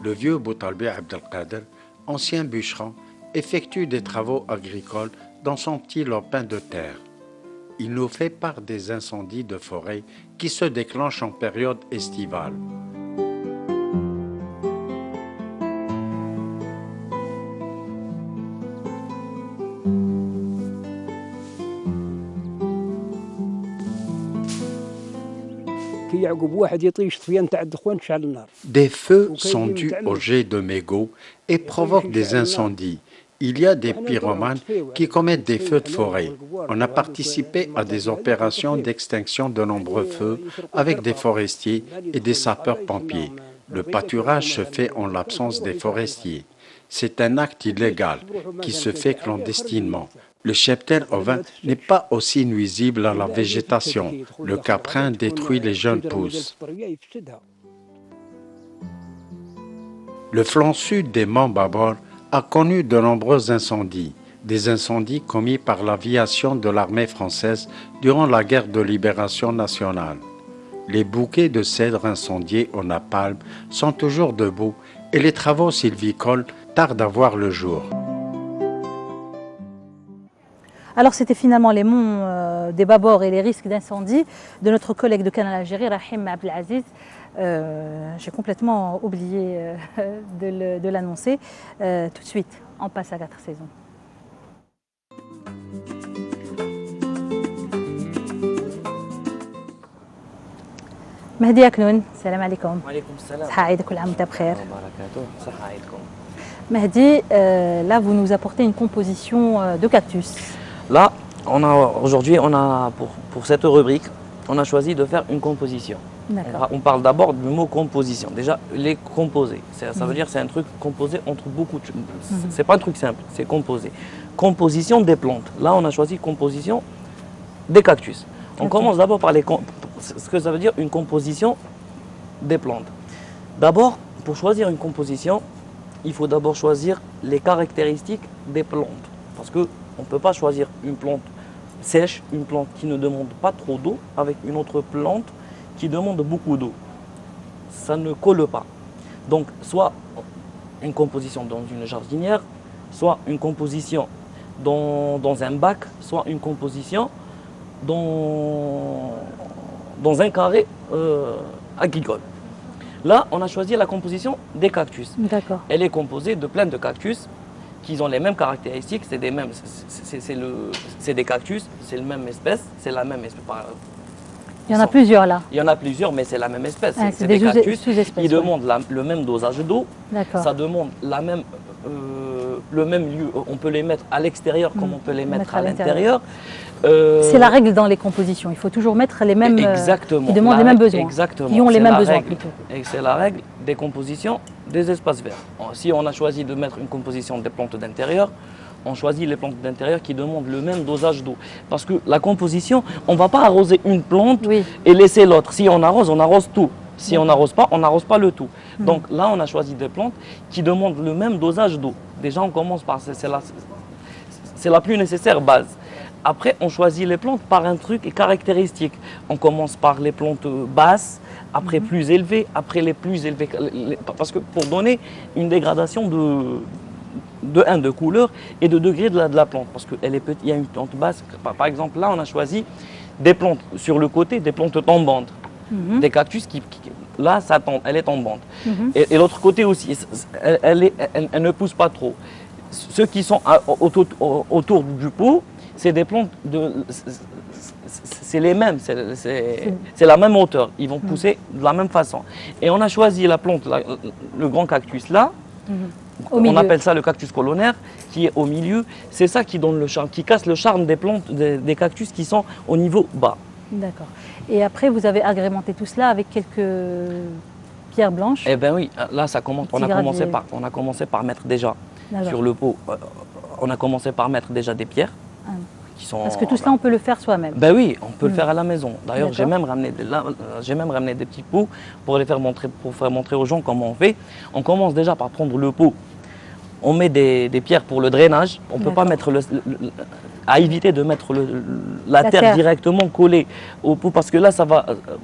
Le vieux Boutalbi Abdelkader, ancien bûcheron, effectue des travaux agricoles dans son petit lopin de terre. Il nous fait part des incendies de forêt qui se déclenchent en période estivale. Des feux sont dus au jet de mégots et provoquent des incendies. Il y a des pyromanes qui commettent des feux de forêt. On a participé à des opérations d'extinction de nombreux feux avec des forestiers et des sapeurs-pompiers. Le pâturage se fait en l'absence des forestiers. C'est un acte illégal qui se fait clandestinement. Le cheptel ovin n'est pas aussi nuisible à la végétation. Le caprin détruit les jeunes pousses. Le flanc sud des monts Babor a connu de nombreux incendies, des incendies commis par l'aviation de l'armée française durant la guerre de libération nationale. Les bouquets de cèdres incendiés au napalm sont toujours debout et les travaux sylvicoles tardent à voir le jour. Alors c'était finalement les monts des Babor et les risques d'incendie de notre collègue de Canal Algérie, Rahim Abdelaziz. J'ai complètement oublié de l'annoncer. Tout de suite, on passe à 4 saisons. مهدي يكنون السلام عليكم. وعليكم السلام. صحة عيدك كل عام وانت بخير. وبركاته. صحة عيدكم. Mehdi, là vous nous apportez une composition de cactus. Là, aujourd'hui, pour cette rubrique, on a choisi de faire une composition. On parle d'abord du mot composition. Déjà, les composer, ça veut dire que c'est un truc composé entre beaucoup de choses. C'est pas un truc simple, c'est composé. Composition des plantes. Là, on a choisi composition des cactus. On commence d'abord par ce que ça veut dire une composition des plantes. D'abord, pour choisir une composition, il faut d'abord choisir les caractéristiques des plantes. Parce qu'on ne peut pas choisir une plante sèche, une plante qui ne demande pas trop d'eau, avec une autre plante qui demande beaucoup d'eau. Ça ne colle pas. Donc, soit une composition dans une jardinière, soit une composition dans un bac, soit une composition dans un carré agricole. Là, on a choisi la composition des cactus. D'accord. Elle est composée de plein de cactus qui ont les mêmes caractéristiques, c'est des cactus, c'est la même espèce, c'est la même espèce. Il y en a plusieurs là. Il y en a plusieurs, mais c'est la même espèce. Ah, c'est des cactus qui demandent ouais. le même dosage d'eau. Ça demande le même lieu. On peut les mettre à l'extérieur comme on peut les mettre à l'intérieur. C'est la règle dans les compositions. Il faut toujours mettre les mêmes qui demandent les mêmes besoins. Exactement. Qui ont les mêmes besoins plutôt. Et c'est la règle des compositions des espaces verts. Si on a choisi de mettre une composition des plantes d'intérieur, on choisit les plantes d'intérieur qui demandent le même dosage d'eau. Parce que la composition, on ne va pas arroser une plante et laisser l'autre. Si on arrose tout. Si on n'arrose pas, on n'arrose pas le tout. Donc là, on a choisi des plantes qui demandent le même dosage d'eau. Déjà, on commence par... C'est la plus nécessaire base. Après, on choisit les plantes par un truc caractéristique. On commence par les plantes basses, après plus élevées, après les plus élevées. Parce que pour donner une dégradation de couleur et de degré de la plante. Parce qu'il y a une plante basse. Par exemple, là, on a choisi des plantes sur le côté, des plantes tombantes. Des cactus là, ça tombe, elle est tombante. Et l'autre côté aussi, elle ne pousse pas trop. Ceux qui sont autour du pot, c'est des plantes, c'est les mêmes, c'est la même hauteur. Ils vont pousser de la même façon. Et on a choisi la plante, le grand cactus là, on appelle ça le cactus colonnaire, qui est au milieu. C'est ça qui donne le charme, qui casse le charme des plantes, des cactus qui sont au niveau bas. D'accord. Et après, vous avez agrémenté tout cela avec quelques pierres blanches. Eh bien oui, là, on a commencé par mettre déjà sur le pot on a commencé par mettre déjà des pierres. Qui sont, parce que tout cela, on peut le faire soi-même. Ben oui, on peut le faire à la maison. D'ailleurs, j'ai D'accord. même ramené des petits pots pour faire montrer aux gens comment on fait. On commence déjà par prendre le pot. On met des pierres pour le drainage. On ne peut pas mettre à éviter de mettre la terre directement collée au pot parce que là,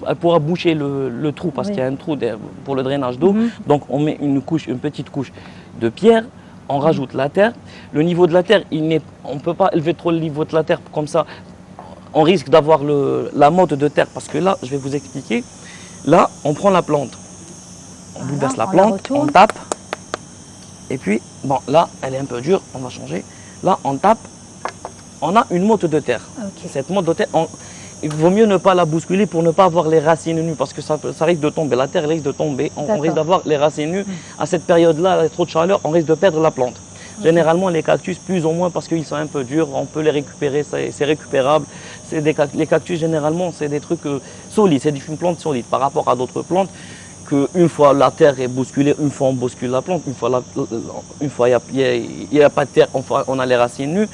elle pourra boucher le trou parce qu'il y a un trou pour le drainage d'eau. Donc, on met une petite couche de pierre. On rajoute la terre. Le niveau de la terre, on ne peut pas élever trop le niveau de la terre comme ça. On risque d'avoir la motte de terre parce que là, je vais vous expliquer. Là, on prend la plante. On bouleverse la plante, on tape. Et puis, bon, là, elle est un peu dure, on va changer. Là, on tape. On a une motte de terre. Cette motte de terre, il vaut mieux ne pas la bousculer pour ne pas avoir les racines nues parce que ça risque de tomber. La terre risque de tomber. On risque d'avoir les racines nues. À cette période-là, avec trop de chaleur, on risque de perdre la plante. Généralement, les cactus, plus ou moins, parce qu'ils sont un peu durs, on peut les récupérer, c'est récupérable. Les cactus, généralement, c'est des trucs solides, c'est une plante solide par rapport à d'autres plantes. Une fois la terre est bousculée, une fois on bouscule la plante, une fois il n'y a pas de terre, on a les racines nues,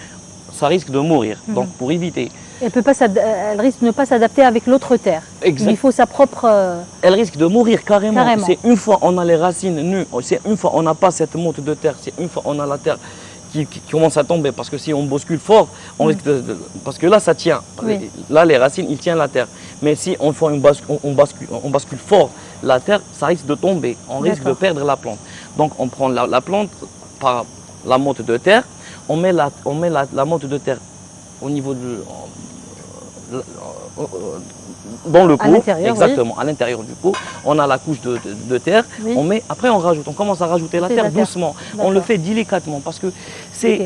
ça risque de mourir. Donc, pour éviter. Elle risque de ne pas s'adapter avec l'autre terre. Il faut sa propre... Elle risque de mourir carrément. C'est une fois on a les racines nues, c'est une fois on n'a pas cette motte de terre, c'est une fois on a la terre qui commence à tomber. Parce que si on bouscule fort, on risque parce que là ça tient. Là les racines, ils tiennent la terre. Mais si on bascule fort la terre, ça risque de tomber. On risque de perdre la plante. Donc on prend la plante par la motte de terre, on met la motte de terre au niveau dans le pot, exactement, à l'intérieur du pot, on a la couche de terre, après on commence à rajouter la terre doucement, on le fait délicatement parce que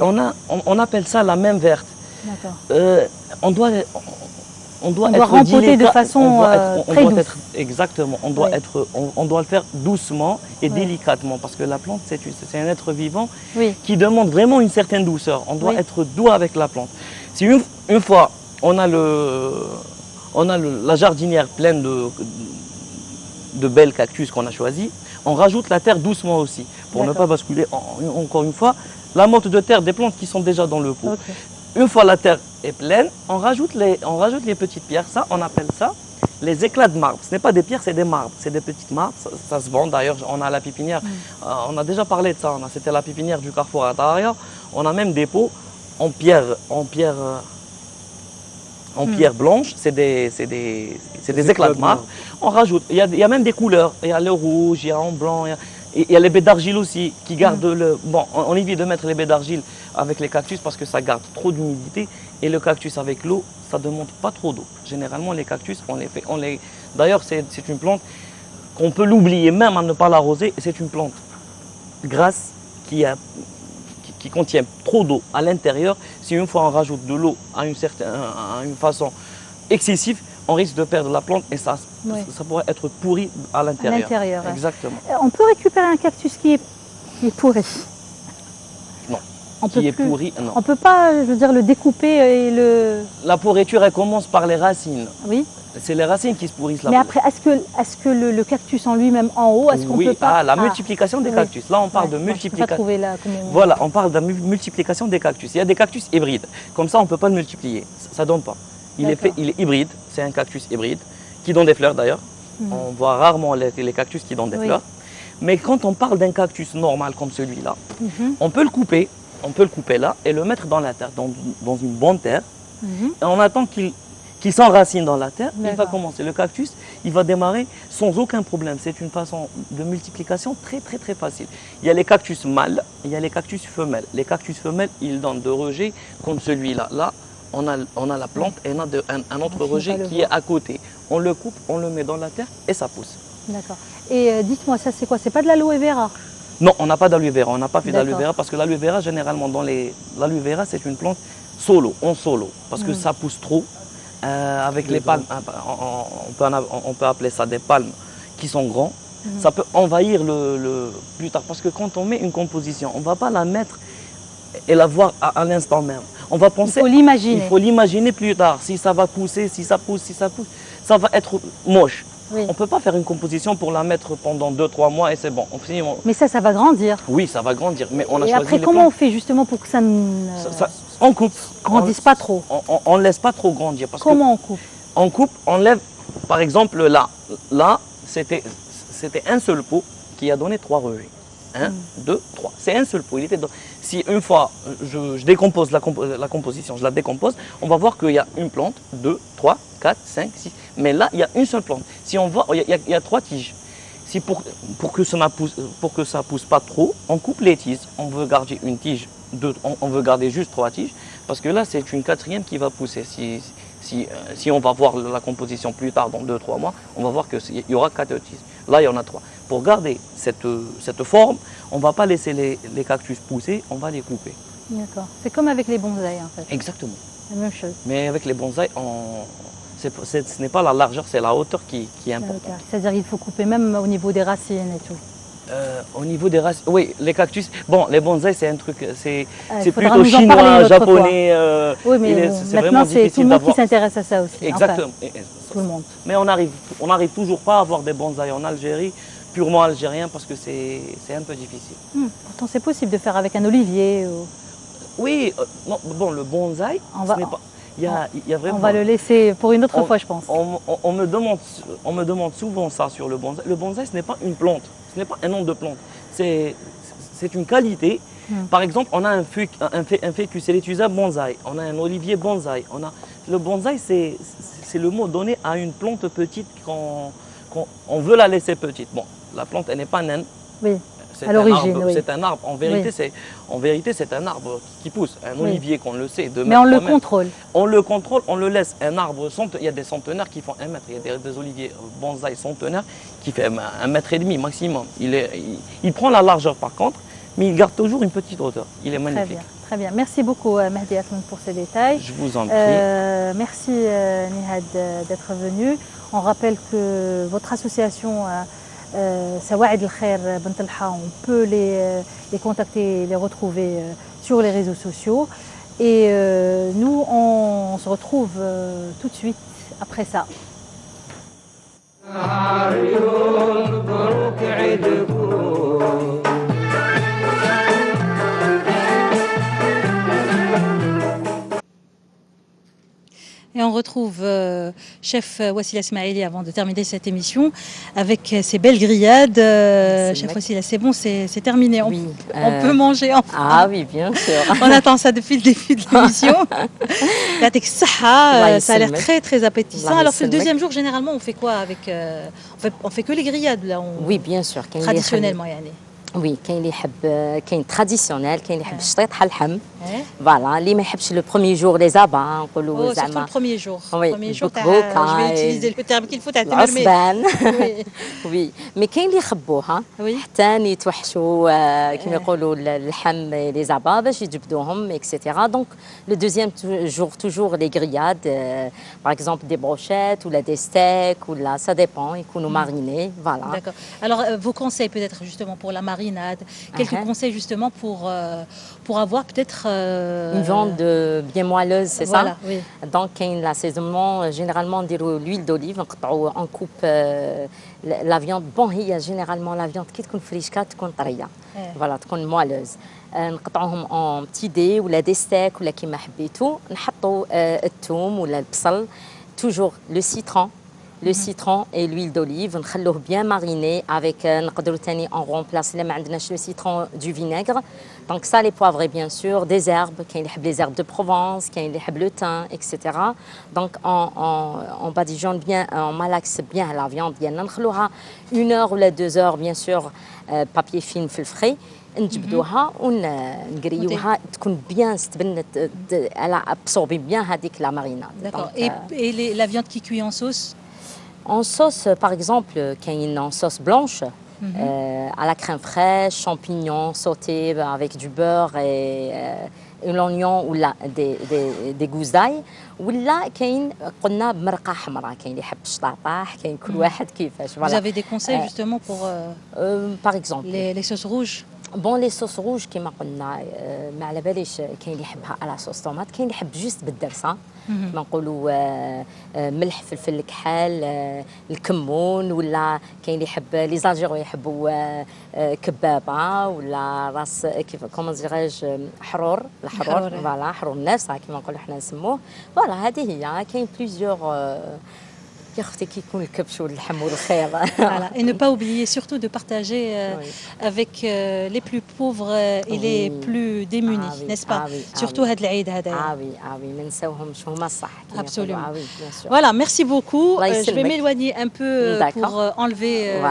on appelle ça la main verte. On doit rempoter de façon très douce. Exactement, on doit le faire doucement et délicatement parce que la plante c'est un être vivant qui demande vraiment une certaine douceur. On doit être doux avec la plante. Si une fois on a la jardinière pleine de belles cactus qu'on a choisis, on rajoute la terre doucement aussi pour ne pas basculer encore une fois la motte de terre des plantes qui sont déjà dans le pot. Une fois la terre est pleine, on rajoute les petites pierres. Ça, on appelle ça les éclats de marbre. Ce n'est pas des pierres, c'est des marbres. C'est des petites marbres. Ça se vend. D'ailleurs, on a la pépinière. On a déjà parlé de ça. C'était la pépinière du Carrefour à Taharia. On a même des pots en pierre blanche. C'est des éclats de marbre. On rajoute. Il y a même des couleurs. Il y a le rouge, il y a en blanc. Il y a les baies d'argile aussi qui gardent le... Bon, on évite de mettre les baies d'argile avec les cactus parce que ça garde trop d'humidité et le cactus avec l'eau, ça ne demande pas trop d'eau. Généralement, les cactus, D'ailleurs, c'est une plante qu'on peut l'oublier même à ne pas l'arroser. C'est une plante grasse qui contient trop d'eau à l'intérieur. Si une fois on rajoute de l'eau à une façon excessive, on risque de perdre la plante et ça pourrait être pourri à l'intérieur. Exactement. On peut récupérer un cactus qui est pourri? Non. On pourri, non. On ne peut pas, je veux dire, le découper et le... La pourriture, elle commence par les racines. Oui. C'est les racines qui se pourrissent. Mais après, est-ce que le cactus en lui-même en haut, est-ce qu'on peut pas... la multiplication des cactus. Là, on parle de multiplication. Voilà, on parle de multiplication des cactus. Il y a des cactus hybrides. Comme ça, on ne peut pas le multiplier. Ça ne donne pas. Il est hybride, c'est un cactus hybride, qui donne des fleurs d'ailleurs. On voit rarement les cactus qui donnent des fleurs. Mais quand on parle d'un cactus normal comme celui-là, on peut le couper là et le mettre dans la terre, dans une bonne terre. Et on attend qu'il s'enracine dans la terre, il va commencer. Le cactus, il va démarrer sans aucun problème. C'est une façon de multiplication très très très facile. Il y a les cactus mâles, il y a les cactus femelles. Les cactus femelles, ils donnent de rejets comme celui-là. Là, on a la plante et on a un autre rejet qui est à côté. On le coupe, on le met dans la terre et ça pousse. D'accord. Et dites-moi, ça c'est quoi? C'est pas de l'aloe vera? Non, on n'a pas d'aloe vera. On n'a pas fait d'aloe vera parce que l'aloe vera, généralement, l'aloe vera, c'est une plante en solo. Parce que ça pousse trop. Avec les palmes, on peut appeler ça des palmes qui sont grands. Ça peut envahir plus tard. Parce que quand on met une composition, on ne va pas la mettre et la voir à l'instant même. On va penser, il faut l'imaginer plus tard. Si ça va pousser, si ça pousse, ça va être moche. On ne peut pas faire une composition pour la mettre pendant 2-3 mois et c'est bon. Mais ça va grandir. Oui, ça va grandir. Mais on a et choisi après, les comment plantes. on fait justement pour que ça ne On coupe. grandisse pas trop? On ne laisse pas trop grandir. Parce comment on coupe? On coupe, on lève, par exemple là. Là, c'était un seul pot qui a donné 3 rejets. 1, 2, 3. C'est un seul pot. Il était si une fois je décompose la composition, je la décompose, on va voir qu'il y a une plante, 2, 3, 4, 5, 6. Mais là, il y a une seule plante. Si on voit, il y a 3 tiges. Si pour que ça pousse pas trop, on coupe les tiges. On veut garder une tige, on veut garder juste 3 tiges, parce que là, c'est une 4e qui va pousser. Si on va voir la composition plus tard, dans 2-3 mois, on va voir qu'il y aura 4 tiges. Là, il y en a 3. Pour garder cette forme, on ne va pas laisser les cactus pousser, on va les couper. D'accord. C'est comme avec les bonsaïs en fait. Exactement. La même chose. Mais avec les bonsaïs, ce n'est pas la largeur, c'est la hauteur qui est importante. C'est-à-dire qu'il faut couper même au niveau des racines et tout. Au niveau des racines, oui, les cactus, bon, les bonsaïs, c'est un truc, c'est faudra plutôt nous en parler chinois, une autre japonais. Oui, mais c'est maintenant, vraiment c'est tout difficile le monde qui d'avoir. s'intéresse à ça aussi. Exactement. Enfin, tout le monde. Mais on n'arrive toujours pas à avoir des bonsaïs en Algérie, purement algériens, parce que c'est un peu difficile. Pourtant, c'est possible de faire avec un olivier. Oui, non, bon, le bonsaï, ce n'est pas. Il y a vraiment. On va le laisser pour une autre fois, je pense. On me demande souvent ça sur le bonsaï. Le bonsaï, ce n'est pas une plante, ce n'est pas un nom de plante. C'est une qualité. Par exemple, on a un ficus Selethusa bonsaï, on a un olivier bonsaï. Le bonsaï, c'est le mot donné à une plante petite qu'on veut la laisser petite. Bon, la plante, elle n'est pas naine. Oui. À l'origine, oui. C'est un arbre. En vérité, c'est un arbre qui pousse. Un olivier, qu'on le sait. Mais on le contrôle. On le contrôle, on le laisse. Un arbre, il y a des centenaires qui font 1 mètre. Il y a des oliviers bonsaï centenaires qui font 1,5 mètre maximum. Il prend la largeur par contre, mais il garde toujours une petite hauteur. Il est magnifique. Très bien, très bien. Merci beaucoup Mehdi Asman pour ces détails. Je vous en prie. Merci Nihad d'être venu. On rappelle que votre association Sawaïd al-Khair Bint al-Ha, on peut les contacter, les retrouver sur les réseaux sociaux. Et nous, on se retrouve tout de suite après ça. Et on retrouve chef Wassila Ismaili avant de terminer cette émission avec ces belles grillades. Chef Wassila, c'est bon, c'est terminé. On peut manger enfin. Ah oui, bien sûr. On attend ça depuis le début de l'émission. Ça a l'air très très appétissant. Alors c'est le deuxième jour, généralement on fait quoi avec on fait que les grillades là. Oui, bien sûr. Traditionnellement, yani. Oui, كاين اللي يحب كاين traditionnel, كاين اللي يحب الشطيط بحال اللحم. Voilà, اللي ما يحبش le premier jour les abats, نقولوا زعما. Surtout le premier jour. Oui, premier jour je vais utiliser le terme qu'il faut تاع العصبان. Oui, mais كاين اللي يخبوها حتى يتوحشوا كما يقولوا اللحم les abats باش يجبدوهم etc. Donc le deuxième jour toujours les grillades, par exemple des brochettes ou des steaks ou là ça dépend, يكونوا marinés, voilà. D'accord. Alors vos conseils peut-être justement pour la marinade, quelques conseils justement pour avoir peut-être une viande bien moelleuse, c'est voilà, ça? Oui. Donc l'assaisonnement, généralement on dit l'huile d'olive, on coupe la viande. Bon, il y a généralement la viande qui تكون فريشكا تكون طريه. Voilà, تكون moelleuse. نقطعوهم en petits dés ولا des steaks ولا كيما حبيتوا. نحطوا الثوم ولا البصل, toujours le citron. Le citron et l'huile d'olive, نخلوه bien mariné avec نقدروا ثاني on remplace لما عندناش le citron du vinaigre. Donc ça les poivrés bien sûr, des herbes, كاين اللي يحب les herbes de Provence, كاين اللي يحب le thym, etc. Donc on badigeonne bien, on malaxe bien la viande ديالنا, نخلوها 1 heure ou 2 heures bien sûr, papier film في الفخي. نجبدوها ونقريوها تكون bien استبنت, elle a absorbé bien هذيك la marinade. D'accord. Et la viande qui cuit en sauce? En sauce, par exemple, en sauce blanche, à la crème fraîche, champignons sautés avec du beurre et l'oignon ou des gousses d'ail. ولا كاين قلنا بمرقه حمراء, كاين اللي يحب الشطاطاح, كاين كل واحد كيفاش. Vous avez des conseils justement pour par exemple les sauces rouges? بون لي صوص روج كيما قلنا ما على باليش كاين اللي يحبها على صوص طوماط، كاين اللي يحب جوست بالدرسه كما نقولوا ملح فلفل كحال الكمون، ولا كاين اللي يحب لي زالجيرو يحبوا كبابه ولا راس كيف كومون ديغاج حرور الحرور فوالا حرور النفس كيما نقولوا حنا نسموه فوالا. هذه هي كاين بليزيور يا اختي كي يكون الكبش واللحم والخير. Voilà. Et ne pas oublier surtout de partager avec les plus pauvres et les plus démunis, n'est-ce pas? Surtout هاد العيد هذا. oui ما نساوهمش هما الصح. Absolument. Voilà, merci beaucoup. Je vais m'éloigner un peu pour enlever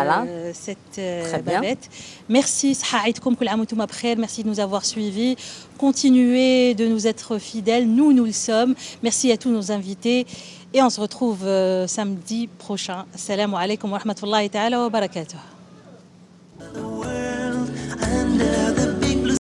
cette bavette. Merci, صحة عيدكم كل عام وانتم بخير. Merci de nous avoir suivis. Continuez de nous être fidèles. Nous le sommes. Merci à tous nos invités. Et on se retrouve samedi prochain. Assalamu alaikum wa rahmatullahi ta'ala wa barakatuh.